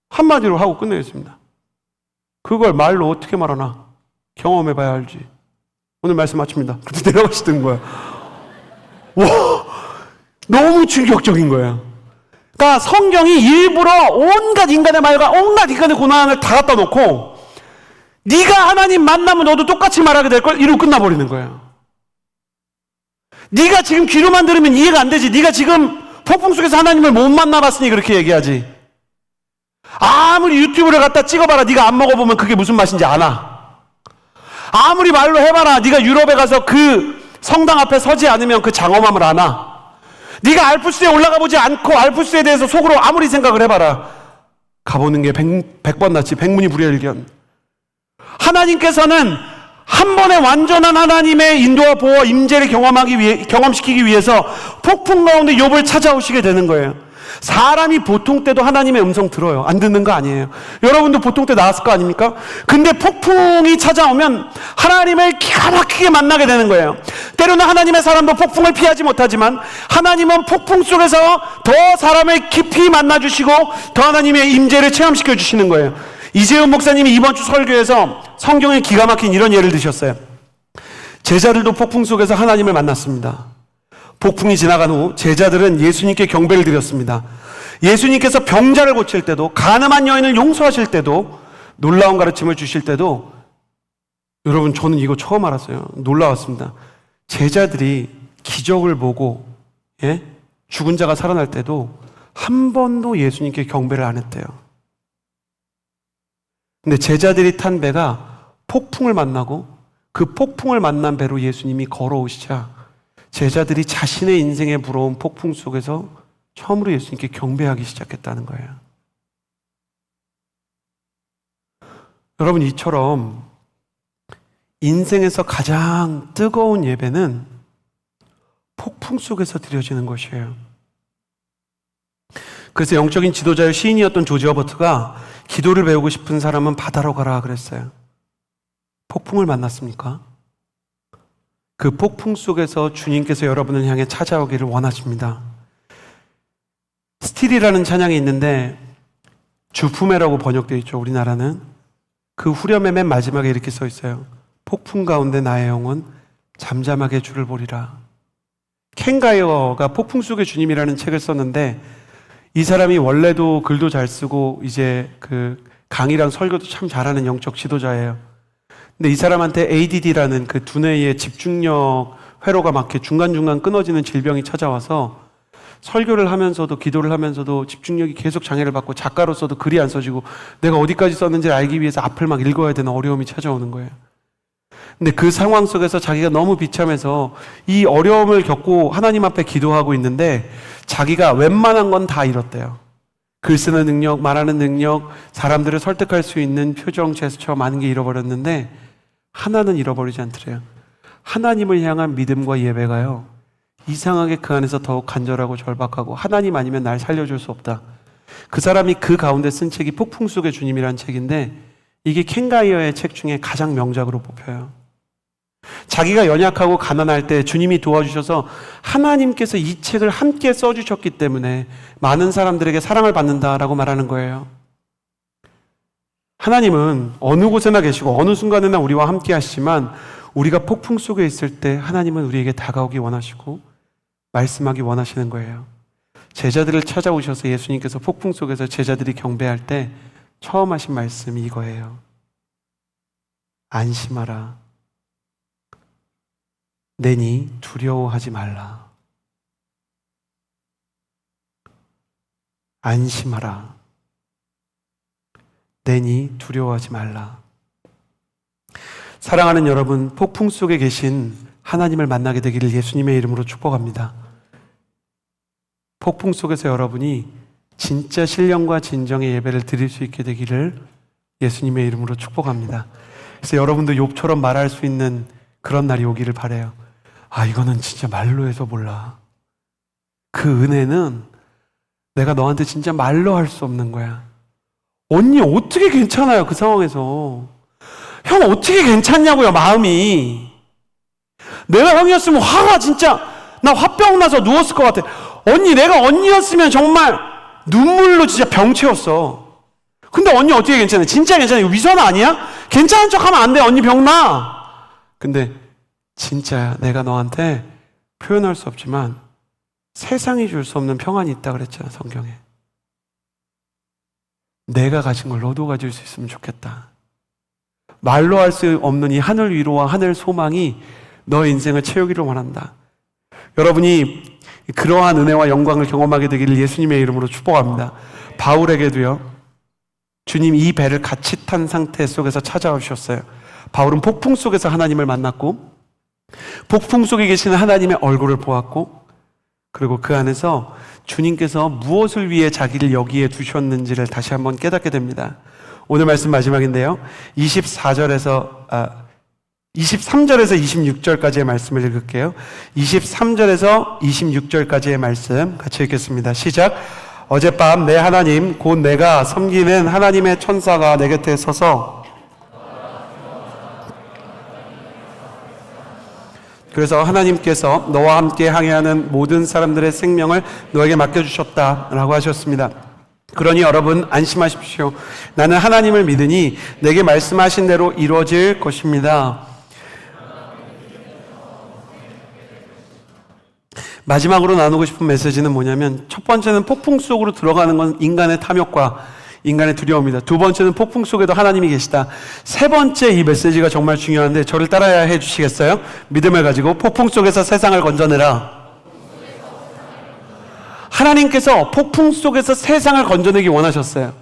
한마디로 하고 끝내겠습니다. 그걸 말로 어떻게 말하나? 경험해봐야 알지. 오늘 말씀 마칩니다. 그때 내려가시던 거야. 와, 너무 충격적인 거야. 그러니까 성경이 일부러 온갖 인간의 말과 온갖 인간의 고난을 다 갖다 놓고 네가 하나님 만나면 너도 똑같이 말하게 될 걸 이러고 끝나버리는 거예요. 네가 지금 귀로만 들으면 이해가 안 되지. 네가 지금 폭풍 속에서 하나님을 못 만나봤으니 그렇게 얘기하지. 아무리 유튜브를 갖다 찍어봐라, 네가 안 먹어보면 그게 무슨 맛인지 아나. 아무리 말로 해봐라, 네가 유럽에 가서 그 성당 앞에 서지 않으면 그 장엄함을 아나. 네가 알프스에 올라가 보지 않고 알프스에 대해서 속으로 아무리 생각을 해봐라, 가보는 게 100번 낫지 백문이불여일견. 하나님께서는 한 번에 완전한 하나님의 인도와 보호와 임재를 경험시키기 위해서 폭풍 가운데 욥을 찾아오시게 되는 거예요. 사람이 보통 때도 하나님의 음성 들어요. 안 듣는 거 아니에요. 여러분도 보통 때 나왔을 거 아닙니까? 근데 폭풍이 찾아오면 하나님을 기가 막히게 만나게 되는 거예요. 때로는 하나님의 사람도 폭풍을 피하지 못하지만 하나님은 폭풍 속에서 더 사람을 깊이 만나주시고 더 하나님의 임재를 체험시켜 주시는 거예요. 이재훈 목사님이 이번 주 설교에서 성경에 기가 막힌 이런 예를 드셨어요. 제자들도 폭풍 속에서 하나님을 만났습니다. 폭풍이 지나간 후 제자들은 예수님께 경배를 드렸습니다. 예수님께서 병자를 고칠 때도, 가늠한 여인을 용서하실 때도, 놀라운 가르침을 주실 때도, 여러분 저는 이거 처음 알았어요. 놀라웠습니다. 제자들이 기적을 보고 죽은 자가 살아날 때도 한 번도 예수님께 경배를 안 했대요. 근데 제자들이 탄 배가 폭풍을 만나고 그 폭풍을 만난 배로 예수님이 걸어오시자 제자들이 자신의 인생에 불어온 폭풍 속에서 처음으로 예수님께 경배하기 시작했다는 거예요. 여러분, 이처럼 인생에서 가장 뜨거운 예배는 폭풍 속에서 드려지는 것이에요. 그래서 영적인 지도자의 시인이었던 조지 허버트가 기도를 배우고 싶은 사람은 바다로 가라 그랬어요. 폭풍을 만났습니까? 그 폭풍 속에서 주님께서 여러분을 향해 찾아오기를 원하십니다. 스틸이라는 찬양이 있는데 주품에라고 번역되어 있죠. 우리나라는. 그 후렴의 맨 마지막에 이렇게 써 있어요. 폭풍 가운데 나의 영혼 잠잠하게 주를 보리라. 켄 가이어가 폭풍 속의 주님이라는 책을 썼는데 이 사람이 원래도 글도 잘 쓰고 이제 그 강의랑 설교도 참 잘하는 영적 지도자예요. 근데 이 사람한테 ADD라는 그 두뇌의 집중력 회로가 막혀 중간중간 끊어지는 질병이 찾아와서 설교를 하면서도 기도를 하면서도 집중력이 계속 장애를 받고 작가로서도 글이 안 써지고 내가 어디까지 썼는지를 알기 위해서 앞을 막 읽어야 되는 어려움이 찾아오는 거예요. 근데 그 상황 속에서 자기가 너무 비참해서 이 어려움을 겪고 하나님 앞에 기도하고 있는데 자기가 웬만한 건 다 잃었대요. 글 쓰는 능력, 말하는 능력, 사람들을 설득할 수 있는 표정, 제스처 많은 게 잃어버렸는데 하나는 잃어버리지 않더래요. 하나님을 향한 믿음과 예배가요, 이상하게 그 안에서 더욱 간절하고 절박하고 하나님 아니면 날 살려줄 수 없다. 그 사람이 그 가운데 쓴 책이 폭풍 속의 주님이라는 책인데 이게 켄 가이어의 책 중에 가장 명작으로 뽑혀요. 자기가 연약하고 가난할 때 주님이 도와주셔서 하나님께서 이 책을 함께 써주셨기 때문에 많은 사람들에게 사랑을 받는다라고 말하는 거예요. 하나님은 어느 곳에나 계시고 어느 순간에나 우리와 함께 하시지만 우리가 폭풍 속에 있을 때 하나님은 우리에게 다가오기 원하시고 말씀하기 원하시는 거예요. 제자들을 찾아오셔서 예수님께서 폭풍 속에서 제자들이 경배할 때 처음 하신 말씀이 이거예요. 안심하라. 내니 두려워하지 말라. 안심하라. 내니 두려워하지 말라. 사랑하는 여러분, 폭풍 속에 계신 하나님을 만나게 되기를 예수님의 이름으로 축복합니다. 폭풍 속에서 여러분이 진짜 신령과 진정의 예배를 드릴 수 있게 되기를 예수님의 이름으로 축복합니다. 그래서 여러분도 욥처럼 말할 수 있는 그런 날이 오기를 바라요. 아, 이거는 진짜 말로 해서 몰라. 그 은혜는 내가 너한테 진짜 말로 할 수 없는 거야. 언니 어떻게 괜찮아요? 그 상황에서. 형 어떻게 괜찮냐고요, 마음이. 내가 형이었으면 화가 진짜 나 화병 나서 누웠을 것 같아. 언니, 내가 언니였으면 정말 눈물로 진짜 병 채웠어. 근데 언니 어떻게 괜찮아? 진짜 괜찮아? 이거 위선 아니야? 괜찮은 척하면 안 돼. 언니 병나. 근데 진짜 내가 너한테 표현할 수 없지만 세상이 줄 수 없는 평안이 있다 그랬잖아, 성경에. 내가 가진 걸 너도 가질 수 있으면 좋겠다. 말로 할 수 없는 이 하늘 위로와 하늘 소망이 너의 인생을 채우기를 원한다. 여러분이 그러한 은혜와 영광을 경험하게 되기를 예수님의 이름으로 축복합니다. 바울에게도요, 주님 이 배를 같이 탄 상태 속에서 찾아오셨어요. 바울은 폭풍 속에서 하나님을 만났고 폭풍 속에 계시는 하나님의 얼굴을 보았고, 그리고 그 안에서 주님께서 무엇을 위해 자기를 여기에 두셨는지를 다시 한번 깨닫게 됩니다. 오늘 말씀 마지막인데요, 23절에서 26절까지의 말씀을 읽을게요. 23절에서 26절까지의 말씀 같이 읽겠습니다. 시작. 어젯밤 내 하나님 곧 내가 섬기는 하나님의 천사가 내 곁에 서서 그래서 하나님께서 너와 함께 항해하는 모든 사람들의 생명을 너에게 맡겨주셨다라고 하셨습니다. 그러니 여러분 안심하십시오. 나는 하나님을 믿으니 내게 말씀하신 대로 이루어질 것입니다. 마지막으로 나누고 싶은 메시지는 뭐냐면, 첫 번째는 폭풍 속으로 들어가는 건 인간의 탐욕과 인간의 두려움입니다. 두 번째는 폭풍 속에도 하나님이 계시다. 세 번째 이 메시지가 정말 중요한데 저를 따라야 해 주시겠어요? 믿음을 가지고 폭풍 속에서 세상을 건져내라. 하나님께서 폭풍 속에서 세상을 건져내기 원하셨어요.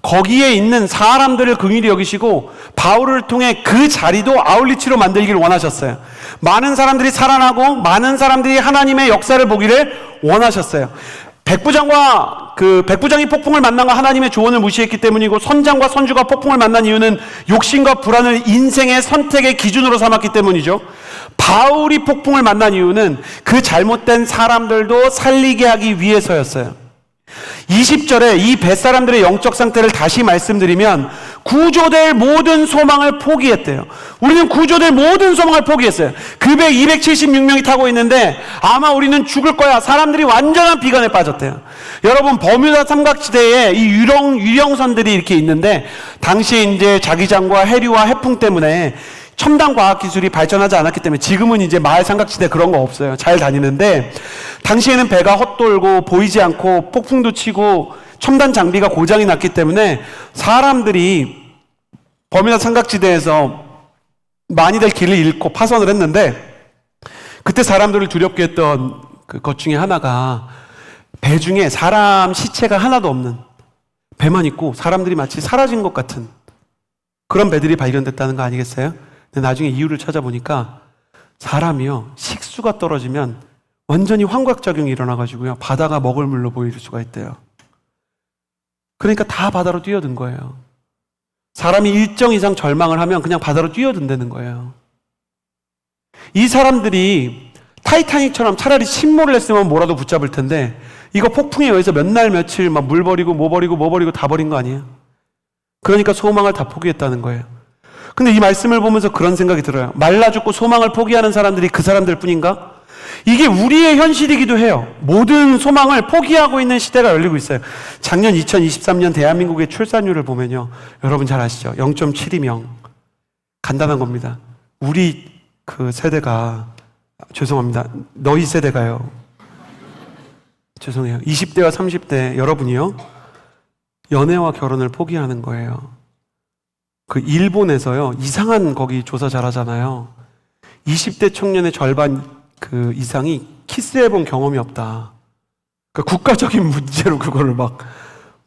거기에 있는 사람들을 긍휼히 여기시고 바울을 통해 그 자리도 아울리치로 만들기를 원하셨어요. 많은 사람들이 살아나고 많은 사람들이 하나님의 역사를 보기를 원하셨어요. 백부장이 폭풍을 만난 건 하나님의 조언을 무시했기 때문이고, 선장과 선주가 폭풍을 만난 이유는 욕심과 불안을 인생의 선택의 기준으로 삼았기 때문이죠. 바울이 폭풍을 만난 이유는 그 잘못된 사람들도 살리게 하기 위해서였어요. 20절에 이 뱃사람들의 영적 상태를 다시 말씀드리면 구조될 모든 소망을 포기했대요. 우리는 구조될 모든 소망을 포기했어요. 그 배 276명이 타고 있는데 아마 우리는 죽을 거야. 사람들이 완전한 비관에 빠졌대요. 여러분, 버뮤다 삼각지대에 이 유령선들이 이렇게 있는데 당시에 이제 자기장과 해류와 해풍 때문에 첨단 과학 기술이 발전하지 않았기 때문에 지금은 이제 마을 삼각지대 그런 거 없어요. 잘 다니는데 당시에는 배가 헛돌고 보이지 않고 폭풍도 치고 첨단 장비가 고장이 났기 때문에 사람들이 버뮤다 삼각지대에서 많이들 길을 잃고 파선을 했는데, 그때 사람들을 두렵게 했던 것 중에 하나가 배 중에 사람 시체가 하나도 없는 배만 있고 사람들이 마치 사라진 것 같은 그런 배들이 발견됐다는 거 아니겠어요? 근데 나중에 이유를 찾아보니까 사람이요, 식수가 떨어지면 완전히 환각작용이 일어나가지고요, 바다가 먹을 물로 보일 수가 있대요. 그러니까 다 바다로 뛰어든 거예요. 사람이 일정 이상 절망을 하면 그냥 바다로 뛰어든다는 거예요. 이 사람들이 타이타닉처럼 차라리 침몰을 했으면 뭐라도 붙잡을 텐데, 이거 폭풍에 의해서 몇 날 며칠 막 물 버리고 뭐 버리고 다 버린 거 아니에요? 그러니까 소망을 다 포기했다는 거예요. 근데 이 말씀을 보면서 그런 생각이 들어요. 말라 죽고 소망을 포기하는 사람들이 그 사람들 뿐인가? 이게 우리의 현실이기도 해요. 모든 소망을 포기하고 있는 시대가 열리고 있어요. 작년 2023년 대한민국의 출산율을 보면요, 여러분 잘 아시죠? 0.72명. 간단한 겁니다. 우리 그 세대가, 죄송합니다, 너희 세대가요, 죄송해요, 20대와 30대 여러분이요, 연애와 결혼을 포기하는 거예요. 그 일본에서요, 이상한 거기 조사 잘 하잖아요. 20대 청년의 절반 그 이상이 키스해본 경험이 없다. 그러니까 국가적인 문제로 그거를 막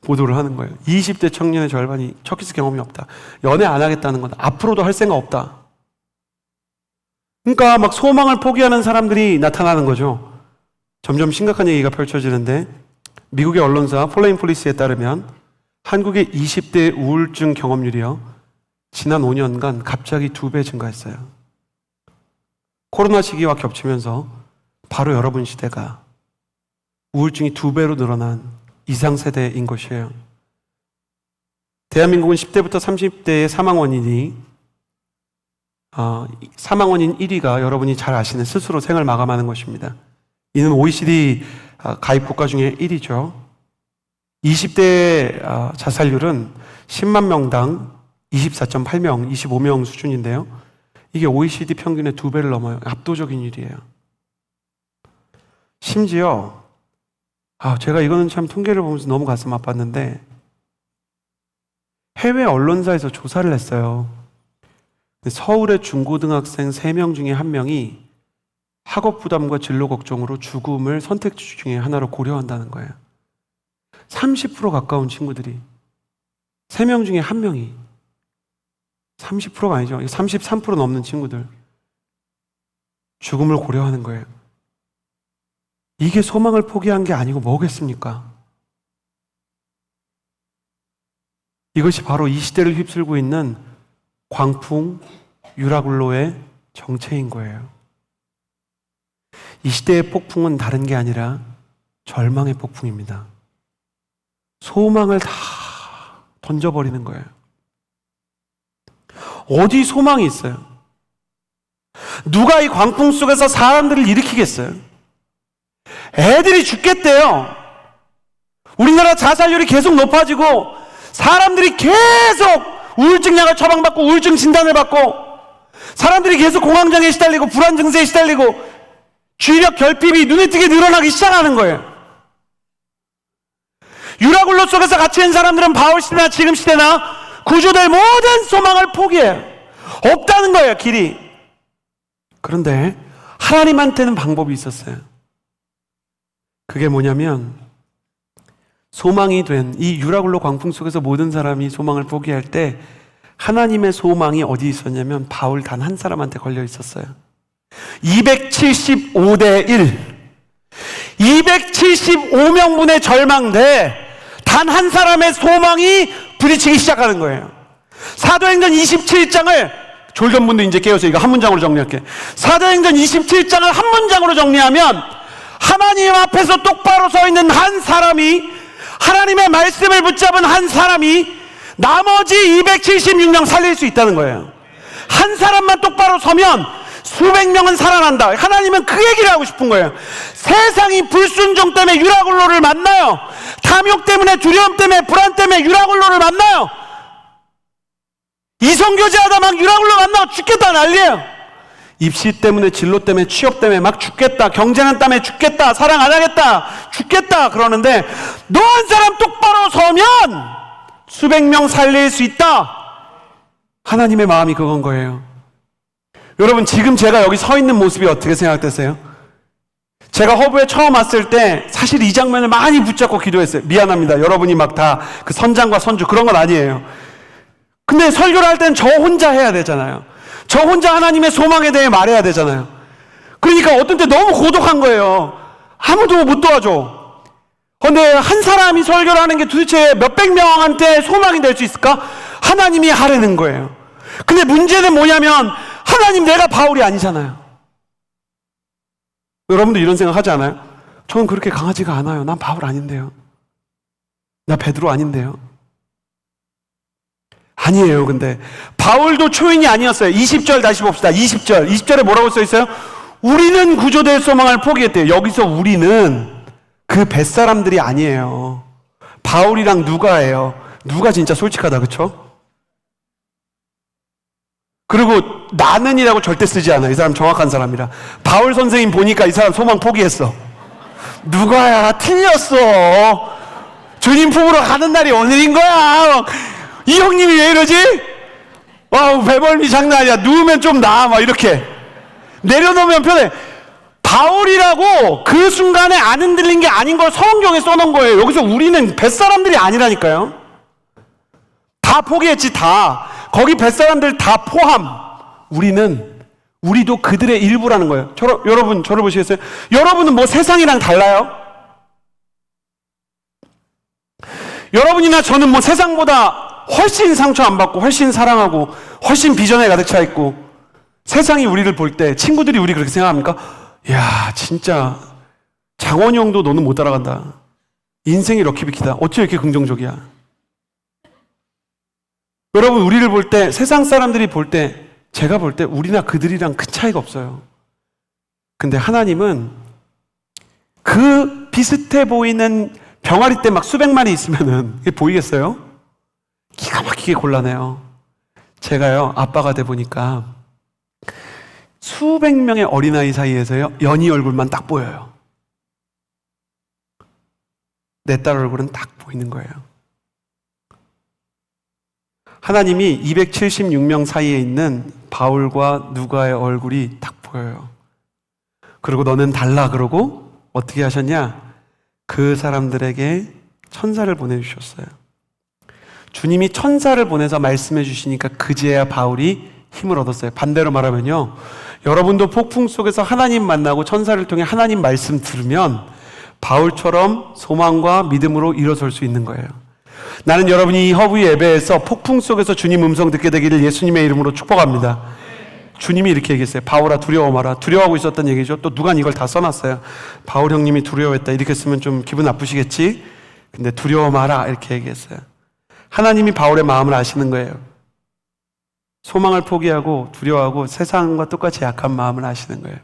보도를 하는 거예요. 20대 청년의 절반이 첫 키스 경험이 없다. 연애 안 하겠다는 건 앞으로도 할 생각 없다. 그러니까 막 소망을 포기하는 사람들이 나타나는 거죠. 점점 심각한 얘기가 펼쳐지는데, 미국의 언론사 폴레인 폴리스에 따르면 한국의 20대 우울증 경험률이요, 지난 5년간 갑자기 2배 증가했어요. 코로나 시기와 겹치면서 바로 여러분 시대가 우울증이 2배로 늘어난 이상세대인 것이에요. 대한민국은 10대부터 30대의 사망 원인 1위가 여러분이 잘 아시는 스스로 생을 마감하는 것입니다. 이는 OECD 가입 국가 중에 1위죠. 20대 자살률은 10만 명당 24.8명, 25명 수준인데요. 이게 OECD 평균의 2배를 넘어요. 압도적인 일이에요. 심지어 제가 이거는 참 통계를 보면서 너무 가슴 아팠는데, 해외 언론사에서 조사를 했어요. 서울의 중고등학생 3명 중에 1명이 학업 부담과 진로 걱정으로 죽음을 선택지 중에 하나로 고려한다는 거예요. 30% 가까운 친구들이, 3명 중에 1명이, 30%가 아니죠, 33% 넘는 친구들, 죽음을 고려하는 거예요. 이게 소망을 포기한 게 아니고 뭐겠습니까? 이것이 바로 이 시대를 휩쓸고 있는 광풍, 유라굴로의 정체인 거예요. 이 시대의 폭풍은 다른 게 아니라 절망의 폭풍입니다. 소망을 다 던져버리는 거예요. 어디 소망이 있어요? 누가 이 광풍 속에서 사람들을 일으키겠어요? 애들이 죽겠대요. 우리나라 자살률이 계속 높아지고 사람들이 계속 우울증약을 처방받고 우울증 진단을 받고, 사람들이 계속 공황장애에 시달리고 불안 증세에 시달리고 주의력 결핍이 눈에 띄게 늘어나기 시작하는 거예요. 유라굴로 속에서 갇힌 사람들은 바울 시대나 지금 시대나 구조될 모든 소망을 포기해요. 없다는 거예요, 길이. 그런데 하나님한테는 방법이 있었어요. 그게 뭐냐면, 소망이 된 이 유라굴로 광풍 속에서 모든 사람이 소망을 포기할 때 하나님의 소망이 어디 있었냐면 바울 단 한 사람한테 걸려 있었어요. 275대 1, 275명분의 절망대 단 한 사람의 소망이 부딪히기 시작하는 거예요. 사도행전 27장을, 졸던 분도 이제 깨어서 이거 한 문장으로 정리할게. 사도행전 27장을 한 문장으로 정리하면, 하나님 앞에서 똑바로 서 있는 한 사람이, 하나님의 말씀을 붙잡은 한 사람이 나머지 276명 살릴 수 있다는 거예요. 한 사람만 똑바로 서면 수백 명은 살아난다. 하나님은 그 얘기를 하고 싶은 거예요. 세상이 불순종 때문에 유라굴로를 만나요. 탐욕 때문에, 두려움 때문에, 불안 때문에 유라굴로를 만나요. 이성교제하다 막 유라굴로 만나고 죽겠다 난리예요. 입시 때문에, 진로 때문에, 취업 때문에 막 죽겠다, 경쟁한 땀에 죽겠다, 사랑 안 하겠다, 죽겠다 그러는데 너 한 사람 똑바로 서면 수백 명 살릴 수 있다. 하나님의 마음이 그건 거예요. 여러분, 지금 제가 여기 서 있는 모습이 어떻게 생각되세요? 제가 허브에 처음 왔을 때 사실 이 장면을 많이 붙잡고 기도했어요. 미안합니다. 여러분이 막 다 그 선장과 선주 그런 건 아니에요. 근데 설교를 할 땐 저 혼자 해야 되잖아요. 저 혼자 하나님의 소망에 대해 말해야 되잖아요. 그러니까 어떤 때 너무 고독한 거예요. 아무도 못 도와줘. 근데 한 사람이 설교를 하는 게 도대체 몇백 명한테 소망이 될 수 있을까? 하나님이 하라는 거예요. 근데 문제는 뭐냐면 하나님, 내가 바울이 아니잖아요. 여러분도 이런 생각 하지 않아요? 저는 그렇게 강하지가 않아요. 난 바울 아닌데요. 나 베드로 아닌데요. 아니에요. 근데 바울도 초인이 아니었어요. 20절 다시 봅시다. 20절에 뭐라고 써 있어요? 우리는 구조될 소망을 포기했대요. 여기서 우리는 그 뱃사람들이 아니에요. 바울이랑 누가예요. 누가 진짜 솔직하다, 그쵸? 그리고 나는이라고 절대 쓰지 않아. 이 사람 정확한 사람이라. 바울 선생님 보니까 이 사람 소망 포기했어. 누가야, 틀렸어. 주님 품으로 가는 날이 오늘인 거야. 이 형님이 왜 이러지? 와우, 배멀미 장난 아니야. 누우면 좀 나아. 막 이렇게. 내려놓으면 편해. 바울이라고 그 순간에 안 흔들린 게 아닌 걸 성경에 써놓은 거예요. 여기서 우리는 뱃사람들이 아니라니까요. 다 포기했지, 다. 거기 뱃사람들 다 포함. 우리도 그들의 일부라는 거예요. 여러분, 저를 보시겠어요? 여러분은 뭐 세상이랑 달라요? 여러분이나 저는 뭐 세상보다 훨씬 상처 안 받고, 훨씬 사랑하고, 훨씬 비전에 가득 차 있고, 세상이 우리를 볼 때, 친구들이 우리 그렇게 생각합니까? 야, 진짜 장원이 형도 너는 못 따라간다. 인생이 럭키비키다. 어째 이렇게 긍정적이야? 여러분, 우리를 볼 때, 세상 사람들이 볼 때, 제가 볼 때 우리나 그들이랑 큰 차이가 없어요. 근데 하나님은 그 비슷해 보이는 병아리 때 막 수백 마리 있으면은 이게 보이겠어요? 기가 막히게 곤란해요. 제가요, 아빠가 돼 보니까 수백 명의 어린아이 사이에서요, 연희 얼굴만 딱 보여요. 내 딸 얼굴은 딱 보이는 거예요. 하나님이 276명 사이에 있는 바울과 누가의 얼굴이 딱 보여요. 그리고 너는 달라 그러고 어떻게 하셨냐? 그 사람들에게 천사를 보내주셨어요. 주님이 천사를 보내서 말씀해 주시니까 그제야 바울이 힘을 얻었어요. 반대로 말하면요, 여러분도 폭풍 속에서 하나님 만나고 천사를 통해 하나님 말씀 들으면 바울처럼 소망과 믿음으로 일어설 수 있는 거예요. 나는 여러분이 이 허브 예배에서 폭풍 속에서 주님 음성 듣게 되기를 예수님의 이름으로 축복합니다. 주님이 이렇게 얘기했어요. 바울아, 두려워 마라. 두려워하고 있었던 얘기죠. 또 누가 이걸 다 써놨어요. 바울 형님이 두려워했다. 이렇게 쓰면 좀 기분 나쁘시겠지? 근데 두려워 마라. 이렇게 얘기했어요. 하나님이 바울의 마음을 아시는 거예요. 소망을 포기하고 두려워하고 세상과 똑같이 약한 마음을 아시는 거예요.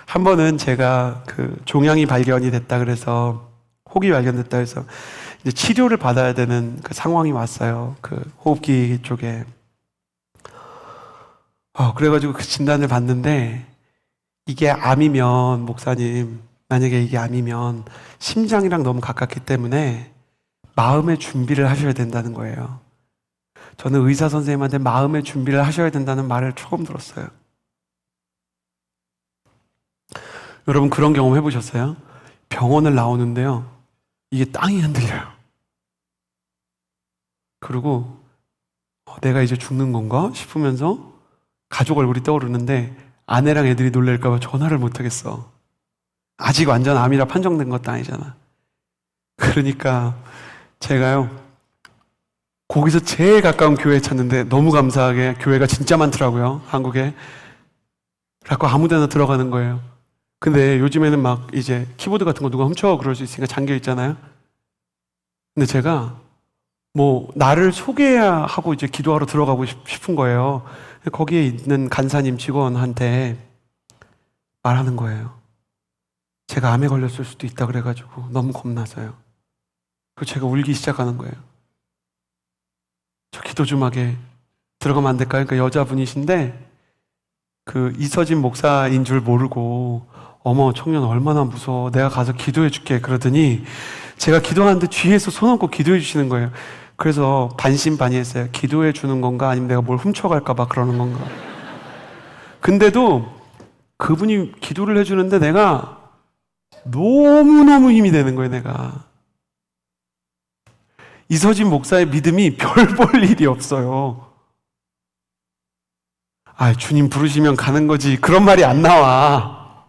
한 번은 제가 그 종양이 발견이 됐다 그래서, 혹이 발견됐다 해서 이제 치료를 받아야 되는 그 상황이 왔어요. 그 호흡기 쪽에. 그래가지고 그 진단을 받는데, 이게 암이면, 목사님, 만약에 이게 암이면 심장이랑 너무 가깝기 때문에 마음의 준비를 하셔야 된다는 거예요. 저는 의사 선생님한테 마음의 준비를 하셔야 된다는 말을 처음 들었어요. 여러분, 그런 경험 해보셨어요? 병원을 나오는데요, 이게 땅이 흔들려요. 그리고 내가 이제 죽는 건가 싶으면서 가족 얼굴이 떠오르는데 아내랑 애들이 놀랄까봐 전화를 못하겠어. 아직 완전 암이라 판정된 것도 아니잖아. 그러니까 제가요, 거기서 제일 가까운 교회 찾는데 너무 감사하게 교회가 진짜 많더라고요, 한국에. 그래서 아무 데나 들어가는 거예요. 근데 요즘에는 막 이제 키보드 같은 거 누가 훔쳐 그럴 수 있으니까 잠겨 있잖아요. 근데 제가 뭐 나를 소개해야 하고 이제 기도하러 들어가고 싶은 거예요. 거기에 있는 간사님 직원한테 말하는 거예요. 제가 암에 걸렸을 수도 있다 그래가지고 너무 겁나서요. 그리고 제가 울기 시작하는 거예요. 저 기도 좀 하게 들어가면 안 될까요? 그러니까 여자분이신데 그 이서진 목사인 줄 모르고 어머 청년 얼마나 무서워, 내가 가서 기도해 줄게 그러더니 제가 기도하는데 뒤에서 손 얹고 기도해 주시는 거예요. 그래서 반신반의했어요. 기도해 주는 건가 아니면 내가 뭘 훔쳐갈까 봐 그러는 건가. 근데도 그분이 기도를 해주는데 내가 너무너무 힘이 되는 거예요. 내가 이서진 목사의 믿음이 별 볼 일이 없어요. 아, 주님 부르시면 가는 거지 그런 말이 안 나와.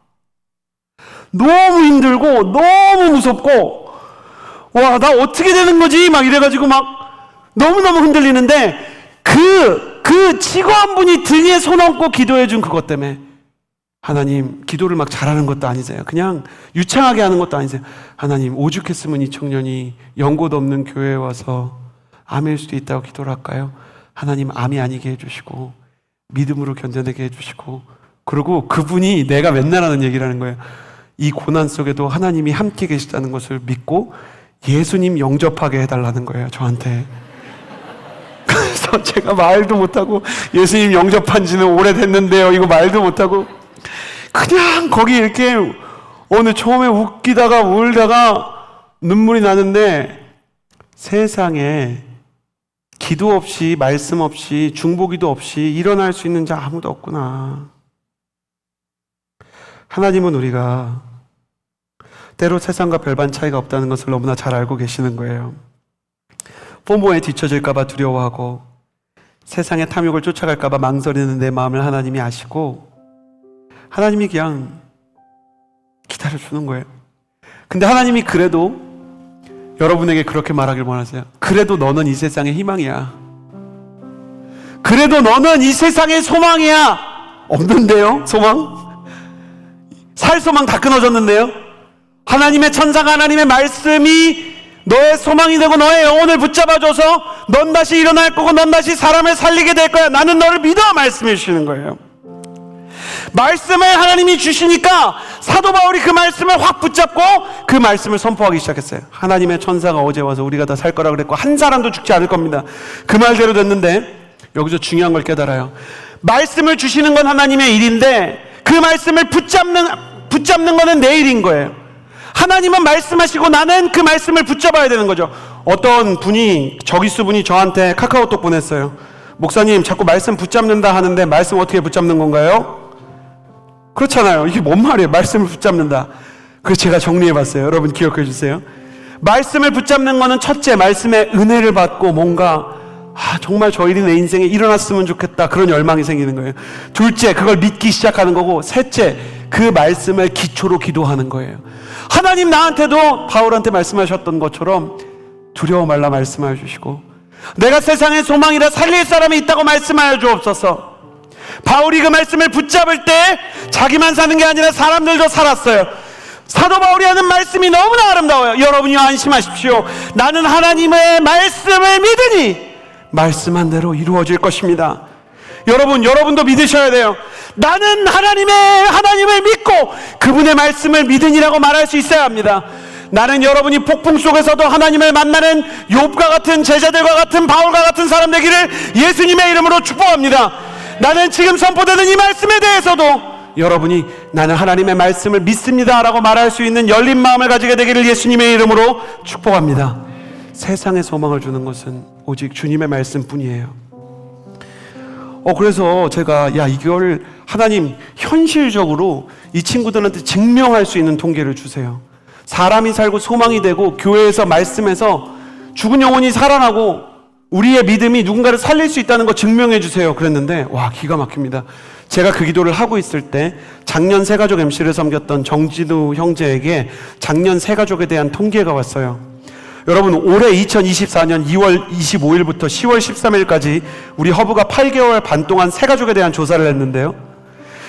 너무 힘들고 너무 무섭고 와, 나 어떻게 되는 거지 막 이래가지고 막 너무너무 흔들리는데 그 직원 분이 등에 손 얹고 기도해 준 그것 때문에 하나님, 기도를 막 잘하는 것도 아니세요. 그냥 유창하게 하는 것도 아니세요. 하나님, 오죽했으면 이 청년이 연고도 없는 교회에 와서 암일 수도 있다고 기도를 할까요? 하나님, 암이 아니게 해주시고 믿음으로 견뎌내게 해주시고, 그리고 그분이 내가 맨날 하는 얘기를 하는 거예요. 이 고난 속에도 하나님이 함께 계시다는 것을 믿고 예수님 영접하게 해달라는 거예요, 저한테. 그래서 제가 말도 못하고, 예수님 영접한 지는 오래됐는데요, 이거 말도 못하고 그냥 거기 이렇게 오늘 처음에 웃기다가 울다가 눈물이 나는데, 세상에 기도 없이 말씀 없이 중보기도 없이 일어날 수 있는 자 아무도 없구나. 하나님은 우리가 때로 세상과 별반 차이가 없다는 것을 너무나 잘 알고 계시는 거예요. 포모에 뒤처질까 봐 두려워하고 세상의 탐욕을 쫓아갈까 봐 망설이는 내 마음을 하나님이 아시고 하나님이 그냥 기다려주는 거예요. 근데 하나님이 그래도 여러분에게 그렇게 말하길 원하세요. 그래도 너는 이 세상의 희망이야. 그래도 너는 이 세상의 소망이야. 없는데요, 소망? 살 소망 다 끊어졌는데요. 하나님의 천사가 하나님의 말씀이 너의 소망이 되고 너의 영혼을 붙잡아줘서 넌 다시 일어날 거고 넌 다시 사람을 살리게 될 거야. 나는 너를 믿어 말씀해 주시는 거예요. 말씀을 하나님이 주시니까 사도 바울이 그 말씀을 확 붙잡고 그 말씀을 선포하기 시작했어요. 하나님의 천사가 어제 와서 우리가 다 살 거라 그랬고 한 사람도 죽지 않을 겁니다. 그 말대로 됐는데 여기서 중요한 걸 깨달아요. 말씀을 주시는 건 하나님의 일인데 그 말씀을 붙잡는 거는 내 일인 거예요. 하나님은 말씀하시고 나는 그 말씀을 붙잡아야 되는 거죠. 어떤 분이, 저기수 분이 저한테 카카오톡 보냈어요. 목사님, 자꾸 말씀 붙잡는다 하는데 말씀 어떻게 붙잡는 건가요? 그렇잖아요. 이게 뭔 말이에요? 말씀을 붙잡는다. 그래서 제가 정리해봤어요. 여러분 기억해 주세요. 말씀을 붙잡는 거는 첫째, 말씀의 은혜를 받고 뭔가 정말 저 일이 내 인생에 일어났으면 좋겠다, 그런 열망이 생기는 거예요. 둘째, 그걸 믿기 시작하는 거고, 셋째, 그 말씀을 기초로 기도하는 거예요. 하나님 나한테도 바울한테 말씀하셨던 것처럼 두려워 말라 말씀하여 주시고, 내가 세상의 소망이라 살릴 사람이 있다고 말씀하여 주옵소서. 바울이 그 말씀을 붙잡을 때 자기만 사는 게 아니라 사람들도 살았어요. 사도 바울이 하는 말씀이 너무나 아름다워요. 여러분이 안심하십시오. 나는 하나님의 말씀을 믿으니 말씀한 대로 이루어질 것입니다. 여러분도 믿으셔야 돼요. 나는 하나님을 믿고 그분의 말씀을 믿으니라고 말할 수 있어야 합니다. 나는 여러분이 폭풍 속에서도 하나님을 만나는 욥과 같은 제자들과 같은 바울과 같은 사람 되기를 예수님의 이름으로 축복합니다. 나는 지금 선포되는 이 말씀에 대해서도 여러분이 나는 하나님의 말씀을 믿습니다 라고 말할 수 있는 열린 마음을 가지게 되기를 예수님의 이름으로 축복합니다. 세상에 소망을 주는 것은 오직 주님의 말씀뿐이에요. 그래서 제가 이걸 하나님 현실적으로 이 친구들한테 증명할 수 있는 통계를 주세요. 사람이 살고 소망이 되고 교회에서 말씀에서 죽은 영혼이 살아나고 우리의 믿음이 누군가를 살릴 수 있다는 거 증명해 주세요. 그랬는데 기가 막힙니다. 제가 그 기도를 하고 있을 때 작년 새가족 MC를 섬겼던 정진우 형제에게 작년 새가족에 대한 통계가 왔어요. 여러분, 올해 2024년 2월 25일부터 10월 13일까지 우리 허브가 8개월 반 동안 새가족에 대한 조사를 했는데요,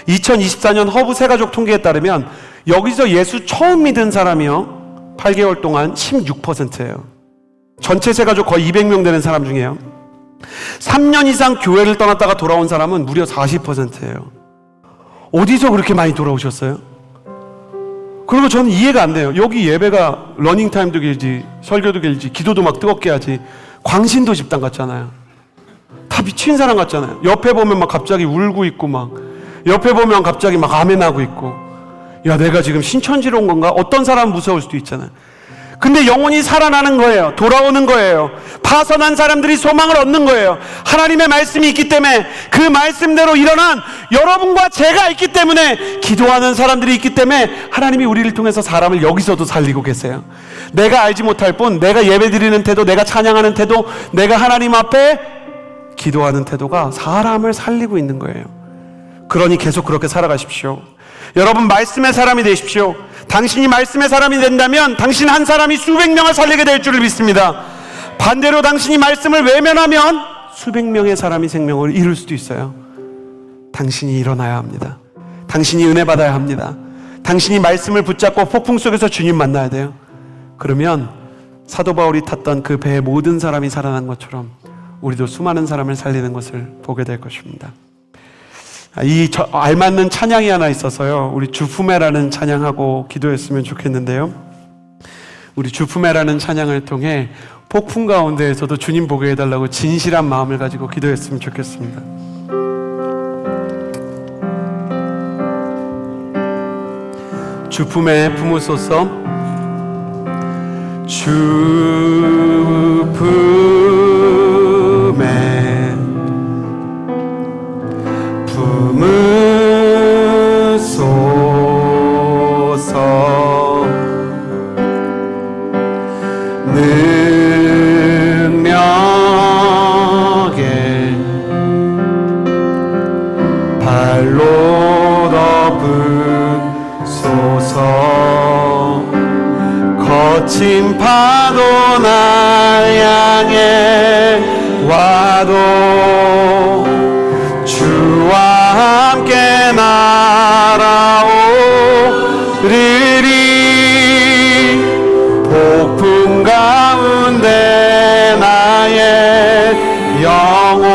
2024년 허브 새가족 통계에 따르면 여기서 예수 처음 믿은 사람이요 8개월 동안 16%예요. 전체 새가족 거의 200명 되는 사람 중에요 3년 이상 교회를 떠났다가 돌아온 사람은 무려 40%예요. 어디서 그렇게 많이 돌아오셨어요? 그리고 저는 이해가 안 돼요. 여기 예배가 러닝타임도 길지, 설교도 길지, 기도도 막 뜨겁게 하지, 광신도 집단 같잖아요. 다 미친 사람 같잖아요. 옆에 보면 막 갑자기 울고 있고 막 옆에 보면 갑자기 막 아멘하고 있고, 야, 내가 지금 신천지로 온 건가? 어떤 사람은 무서울 수도 있잖아요. 근데 영혼이 살아나는 거예요. 돌아오는 거예요. 파선한 사람들이 소망을 얻는 거예요. 하나님의 말씀이 있기 때문에, 그 말씀대로 일어난 여러분과 제가 있기 때문에, 기도하는 사람들이 있기 때문에 하나님이 우리를 통해서 사람을 여기서도 살리고 계세요. 내가 알지 못할 뿐, 내가 예배드리는 태도, 내가 찬양하는 태도, 내가 하나님 앞에 기도하는 태도가 사람을 살리고 있는 거예요. 그러니 계속 그렇게 살아가십시오. 여러분, 말씀의 사람이 되십시오. 당신이 말씀의 사람이 된다면 당신 한 사람이 수백 명을 살리게 될 줄을 믿습니다. 반대로 당신이 말씀을 외면하면 수백 명의 사람이 생명을 잃을 수도 있어요. 당신이 일어나야 합니다. 당신이 은혜 받아야 합니다. 당신이 말씀을 붙잡고 폭풍 속에서 주님 만나야 돼요. 그러면 사도 바울이 탔던 그 배에 모든 사람이 살아난 것처럼 우리도 수많은 사람을 살리는 것을 보게 될 것입니다. 알맞는 찬양이 하나 있어서요, 우리 주품에라는 찬양하고 기도했으면 좋겠는데요, 우리 주품에라는 찬양을 통해 폭풍 가운데에서도 주님 보게 해달라고 진실한 마음을 가지고 기도했으면 좋겠습니다. 주품에 품으소서. 주품에 품으소서. 능력에 발로 덮으소서. 거친 파도 날 향해 와도 주와 함께 날아오르리. 폭풍 가운데 나의 영혼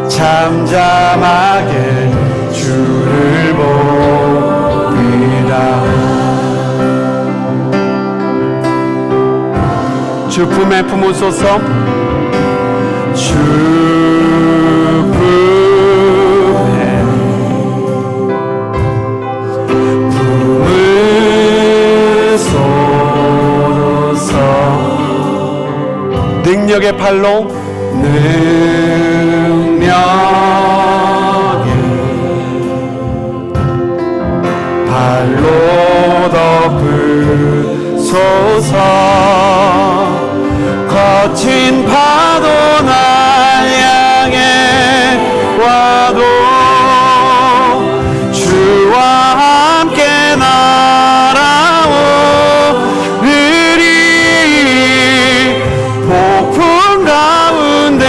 잠잠하게 주를 보리라. 주품에 품으소서. 주품에 품으소서. 능력의 팔로, 능력의 발로 덮으소서. 거친 파도 날 향해 와도 주와 함께 날아오르리. 폭풍 가운데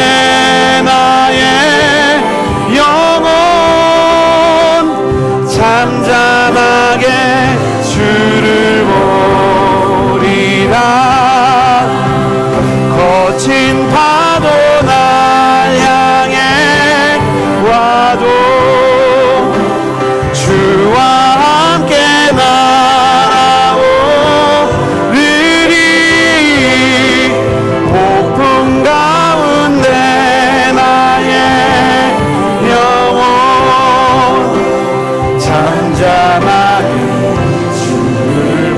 나의 영혼 잠잠하게 주를 보리라. 거친 파도 날 향해 와도 주와 함께 날아오르리. 폭풍 가운데 나의 영혼 잠잠하게 주를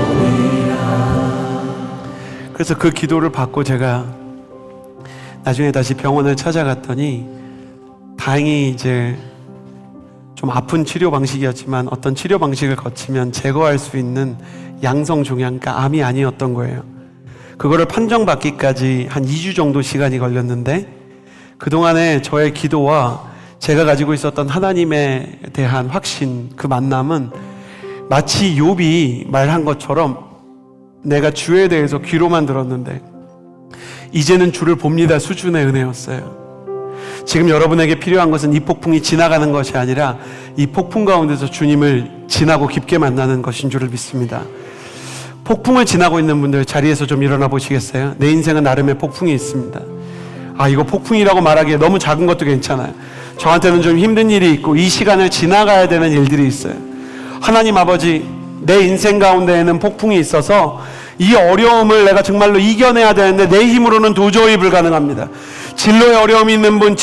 보리라. 그래서 그 기도를 받고 제가 나중에 다시 병원을 찾아갔더니, 다행히 이제 좀 아픈 치료 방식이었지만 어떤 치료 방식을 거치면 제거할 수 있는 양성 종양, 그러니까 암이 아니었던 거예요. 그거를 판정받기까지 한 2주 정도 시간이 걸렸는데, 그동안에 저의 기도와 제가 가지고 있었던 하나님에 대한 확신, 그 만남은 마치 욥이 말한 것처럼 내가 주에 대해서 귀로만 들었는데 이제는 주를 봅니다 수준의 은혜였어요. 지금 여러분에게 필요한 것은 이 폭풍이 지나가는 것이 아니라 이 폭풍 가운데서 주님을 지나고 깊게 만나는 것인 줄을 믿습니다. 폭풍을 지나고 있는 분들 자리에서 좀 일어나 보시겠어요? 내 인생은 나름의 폭풍이 있습니다. 이거 폭풍이라고 말하기에 너무 작은 것도 괜찮아요. 저한테는 좀 힘든 일이 있고 이 시간을 지나가야 되는 일들이 있어요. 하나님 아버지, 내 인생 가운데에는 폭풍이 있어서 이 어려움을 내가 정말로 이겨내야 되는데 내 힘으로는 도저히 불가능합니다. 진로에 어려움이 있는 분,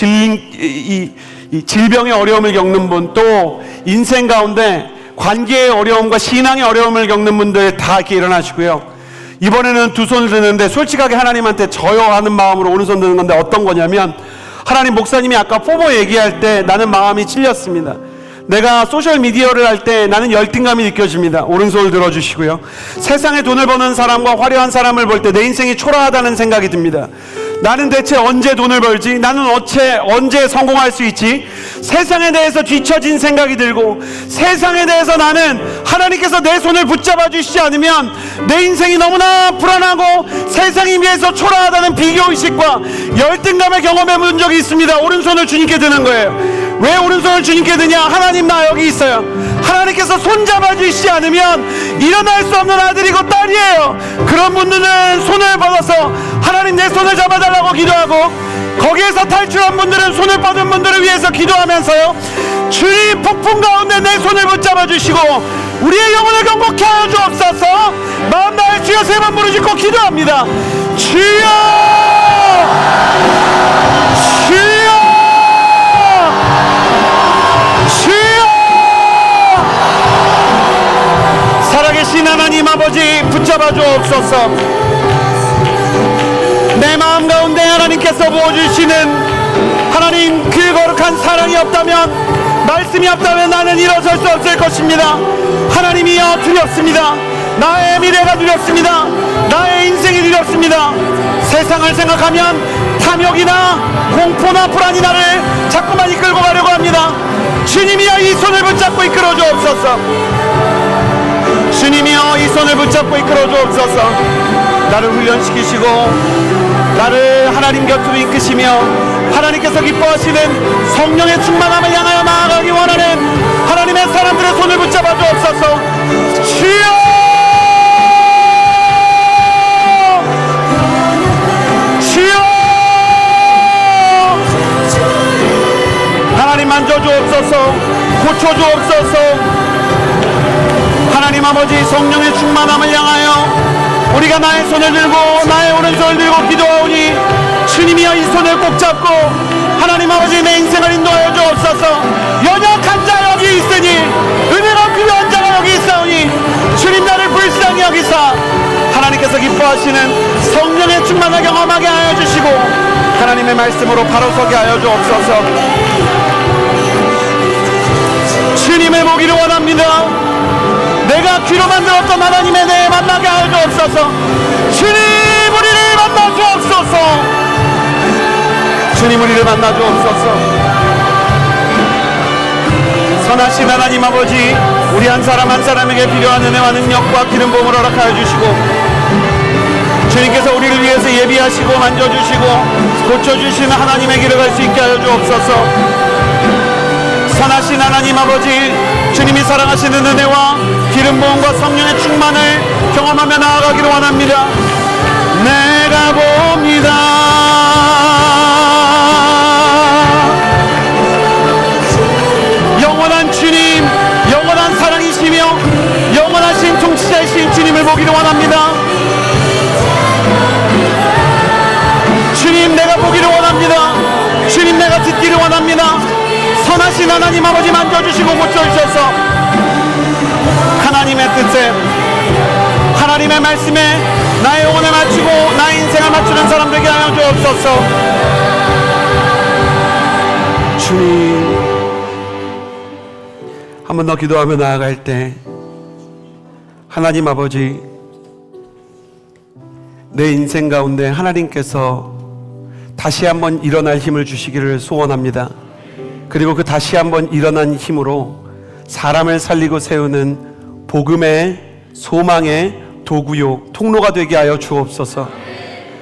이 질병의 어려움을 겪는 분, 또 인생 가운데 관계의 어려움과 신앙의 어려움을 겪는 분들 다 이렇게 일어나시고요. 이번에는 두 손을 드는데 솔직하게 하나님한테 저요 하는 마음으로 오른손 드는 건데 어떤 거냐면, 하나님, 목사님이 아까 포모 얘기할 때 나는 마음이 찔렸습니다. 내가 소셜미디어를 할 때 나는 열등감이 느껴집니다. 오른손을 들어주시고요. 세상에 돈을 버는 사람과 화려한 사람을 볼 때 내 인생이 초라하다는 생각이 듭니다. 나는 대체 언제 돈을 벌지? 나는 언제 성공할 수 있지? 세상에 대해서 뒤처진 생각이 들고, 세상에 대해서 나는 하나님께서 내 손을 붙잡아 주시지 않으면 내 인생이 너무나 불안하고 세상에 비해서 초라하다는 비교의식과 열등감을 경험해 본 적이 있습니다. 오른손을 주님께 드는 거예요. 왜 오른손을 주님께 드냐? 하나님, 나 여기 있어요. 하나님께서 손잡아 주시지 않으면 일어날 수 없는 아들이고 딸이에요. 그런 분들은 손을 뻗어서 하나님, 내 손을 잡아달라고 기도하고, 거기에서 탈출한 분들은 손을 뻗은 분들을 위해서 기도하면서요, 주님, 폭풍 가운데 내 손을 붙잡아 주시고 우리의 영혼을 경고케 하여 주옵소서. 마음 다해 주여 세 번 부르짖고 기도합니다. 주여, 주여, 주여. 살아계신 하나님 아버지, 붙잡아 주옵소서. 내 마음 가운데 하나님께서 부어주시는 하나님, 그 거룩한 사랑이 없다면, 말씀이 없다면 나는 일어설 수 없을 것입니다. 하나님이여, 두렵습니다. 나의 미래가 두렵습니다. 나의 인생이 두렵습니다. 세상을 생각하면 탐욕이나 공포나 불안이 나를 자꾸만 이끌고 가려고 합니다. 주님이여, 이 손을 붙잡고 이끌어 주옵소서. 주님이여, 이 손을 붙잡고 이끌어 주옵소서. 나를 훈련시키시고 나를 하나님 곁으로 이끄시며 하나님께서 기뻐하시는 성령의 충만함을 향하여 나아가기 원하는 하나님의 사람들의 손을 붙잡아 주옵소서. 주여, 주여, 하나님 만져주옵소서. 고쳐주옵소서. 하나님 아버지, 성령의 충만함을 향하여 우리가 나의 손을 들고 나의 오른손을 들고 기도하오니, 주님이여, 이 손을 꼭 잡고 하나님 아버지, 내 인생을 인도하여 주옵소서. 연약한 자 여기 있으니, 은혜가 필요한 자가 여기 있사오니, 주님, 나를 불쌍히 여기사 하나님께서 기뻐하시는 성령의 충만을 경험하게 하여 주시고 하나님의 말씀으로 바로 서게 하여 주옵소서. 주님을 보기를 원합니다. 내가 귀로만 들었던 하나님의 내 만나게 하여 주옵소서. 주님, 우리를 만나 주옵소서. 주님, 우리를 만나 주옵소서. 선하신 하나님 아버지, 우리 한 사람 한 사람에게 필요한 은혜와 능력과 기름 부음을 허락하여 주시고, 주님께서 우리를 위해서 예비하시고 만져주시고 고쳐주시는 하나님의 길을 갈 수 있게 하여 주옵소서. 선하신 하나님 아버지, 주님이 사랑하시는 은혜와 기름 부음과 성령의 충만을 경험하며 나아가기를 원합니다. 내가 봅니다. 영원한 주님, 영원한 사랑이시며 영원하신 통치자이신 주님을 보기를 원합니다. 주님, 내가 보기를 원합니다. 주님, 내가 듣기를 원합니다. 선하신 하나님 아버지, 만져주시고 고쳐주셔서 하나님의 뜻에, 하나님의 말씀에 나의 영혼을 맞추고 나의 인생을 맞추는 사람 되게 하여 주옵소서. 주님, 한 번 더 기도하며 나아갈 때, 하나님 아버지, 내 인생 가운데 하나님께서 다시 한번 일어날 힘을 주시기를 소원합니다. 그리고 그 다시 한번 일어난 힘으로 사람을 살리고 세우는 복음의 소망의 도구요 통로가 되게 하여 주옵소서.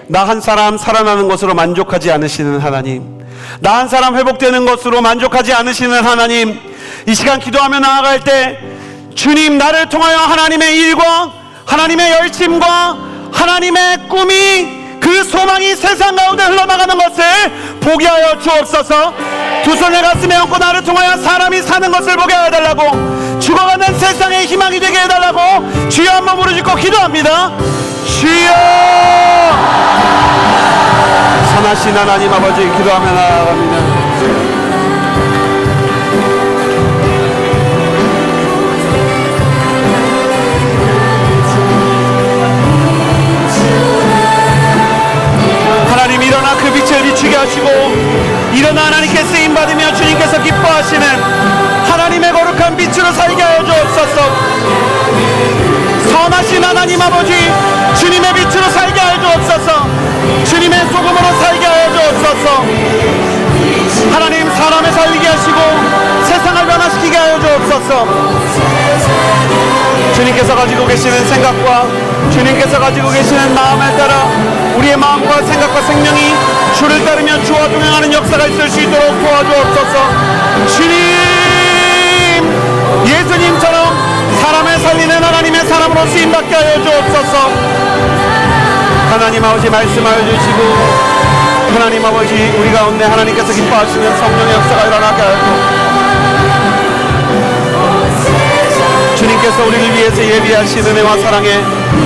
나 한 사람 살아나는 것으로 만족하지 않으시는 하나님, 나 한 사람 회복되는 것으로 만족하지 않으시는 하나님, 이 시간 기도하며 나아갈 때 주님, 나를 통하여 하나님의 일과 하나님의 열심과 하나님의 꿈이, 그 소망이 세상 가운데 흘러나가는 것을 보게 하여 주옵소서. 두 손을 가슴에 얹고 나를 통하여 사람이 사는 것을 보게 해달라고, 죽어가는 세상의 희망이 되게 해달라고 주여 한번 부르짖고 기도합니다. 주여, 선하신 하나님 아버지, 기도하며 나아갑니다. 살게 하여 주옵소서. 선하신 하나님 아버지, 주님의 빛으로 살게 하여 주옵소서. 주님의 소금으로 살게 하여 주옵소서. 하나님, 사람을 살리게 하시고 세상을 변화시키게 하여 주옵소서. 주님께서 가지고 계시는 생각과 주님께서 가지고 계시는 마음을 따라 우리의 마음과 생각과 생명이 주를 따르며 주와 동행하는 역사가 있을 수 있도록 도와주옵소서. 주님, 예수님처럼 사람을 살리는 하나님의 사람으로 쓰임받게 하여 주옵소서. 하나님 아버지, 말씀하여 주시고 하나님 아버지, 우리 가운데 하나님께서 기뻐하시는 성령의 역사가 일어나게 하여 주님께서 우리를 위해서 예비하신 은혜와 사랑에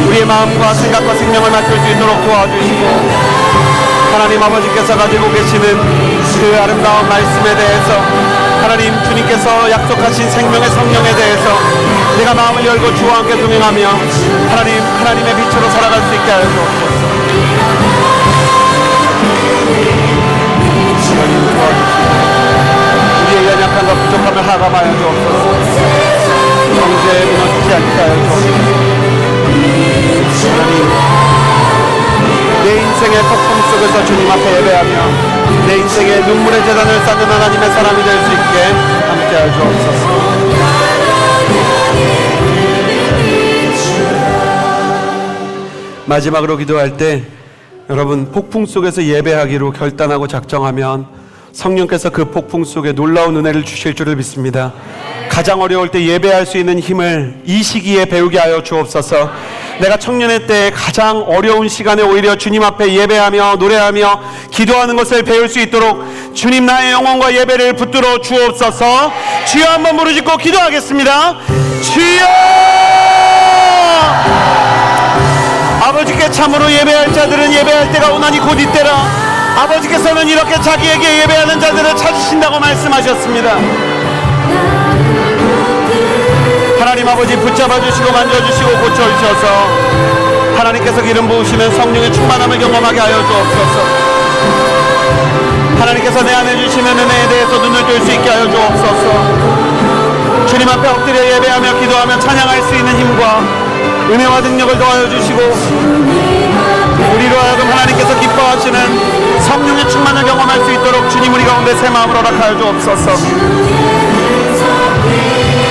우리의 마음과 생각과 생명을 맡길 수 있도록 도와주시고, 하나님 아버지께서 가지고 계시는 그 아름다운 말씀에 대해서, 하나님 주님께서 약속하신 생명의 성령에 대해서 내가 마음을 열고 주와 함께 동행하며 하나님의 빛으로 살아갈 수 있게 하여 주옵소서. 우리의 연약함과 부족함을 하감하여 주옵소서. 경제에 무너지지 않게 하여 주옵소서. 내 인생의 폭풍 속에서 주님 앞에 예배하며 내 인생의 눈물의 재단을 쌓는 하나님의 사람이 될 수 있게 함께 하여 주옵소서. 마지막으로 기도할 때 여러분, 폭풍 속에서 예배하기로 결단하고 작정하면 성령께서 그 폭풍 속에 놀라운 은혜를 주실 줄을 믿습니다. 가장 어려울 때 예배할 수 있는 힘을 이 시기에 배우게 하여 주옵소서. 내가 청년의 때 가장 어려운 시간에 오히려 주님 앞에 예배하며 노래하며 기도하는 것을 배울 수 있도록 주님, 나의 영혼과 예배를 붙들어 주옵소서. 주여, 한번 부르짖고 기도하겠습니다. 주여! 아버지께 참으로 예배할 자들은 예배할 때가 오나니 곧 이때라. 아버지께서는 이렇게 자기에게 예배하는 자들을 찾으신다고 말씀하셨습니다. 하나님 아버지, 붙잡아 주시고 만져주시고 고쳐주셔서 하나님께서 기름 부으시는 성령의 충만함을 경험하게 하여 주옵소서. 하나님께서 내 안에 주시는 은혜에 대해서 눈을 뜰 수 있게 하여 주옵소서. 주님 앞에 엎드려 예배하며 기도하며 찬양할 수 있는 힘과 은혜와 능력을 더하여 주시고, 우리로 하여금 하나님께서 기뻐하시는 성령의 충만을 경험할 수 있도록 주님, 우리 가운데 새 마음을 허락하여 주옵소서.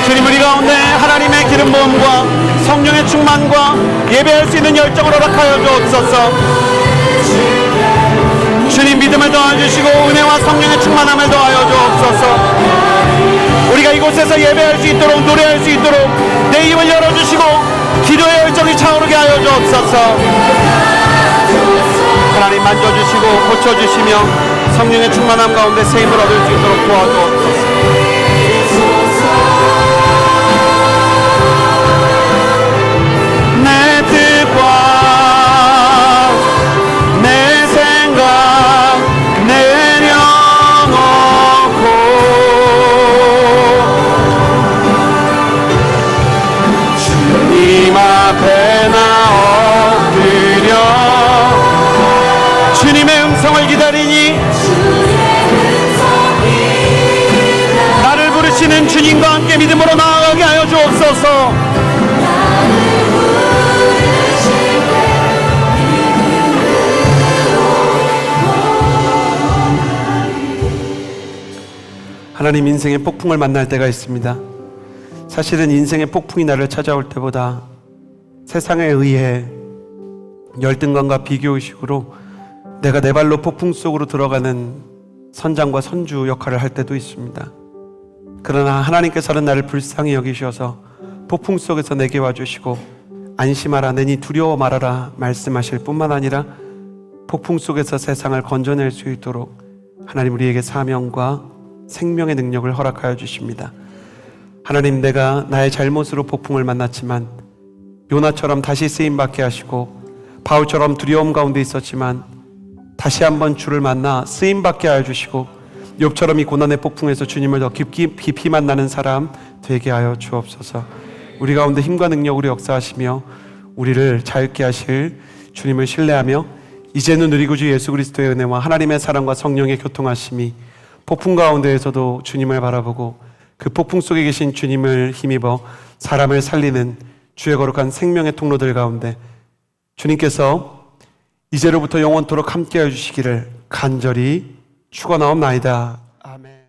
주님, 우리 가운데 하나님의 기름 부음과 성령의 충만과 예배할 수 있는 열정을 허락하여 주옵소서. 주님, 믿음을 더하여주시고 은혜와 성령의 충만함을 더하여 주옵소서. 우리가 이곳에서 예배할 수 있도록, 노래할 수 있도록 내 입을 열어주시고 기도의 열정이 차오르게 하여 주옵소서. 하나님, 만져주시고 고쳐주시며 성령의 충만함 가운데 새 힘을 얻을 수 있도록 도와주옵소서. 내 뜻과 내 생각 내려놓고 주님 앞에 나 엎드려 주님의 음성을 기다리니 나를 부르시는 주님과 함께 믿음으로 나아가게 하여 주옵소서. 하나님, 인생의 폭풍을 만날 때가 있습니다. 사실은 인생의 폭풍이 나를 찾아올 때보다 세상에 의해 열등감과 비교의식으로 내가 내 발로 폭풍 속으로 들어가는 선장과 선주 역할을 할 때도 있습니다. 그러나 하나님께서는 나를 불쌍히 여기셔서 폭풍 속에서 내게 와주시고 안심하라, 내니 두려워 말아라 말씀하실 뿐만 아니라 폭풍 속에서 세상을 건져낼 수 있도록 하나님, 우리에게 사명과 생명의 능력을 허락하여 주십니다. 하나님, 내가 나의 잘못으로 폭풍을 만났지만 요나처럼 다시 쓰임받게 하시고 바울처럼 두려움 가운데 있었지만 다시 한번 주를 만나 쓰임받게 하여 주시고 욥처럼 이 고난의 폭풍에서 주님을 더 깊이 만나는 사람 되게 하여 주옵소서. 우리 가운데 힘과 능력으로 역사하시며 우리를 자유케 하실 주님을 신뢰하며 이제는 우리 구주 예수 그리스도의 은혜와 하나님의 사랑과 성령의 교통하심이 폭풍 가운데에서도 주님을 바라보고 그 폭풍 속에 계신 주님을 힘입어 사람을 살리는 주의 거룩한 생명의 통로들 가운데 주님께서 이제로부터 영원토록 함께해 주시기를 간절히 축원하옵나이다. 아멘.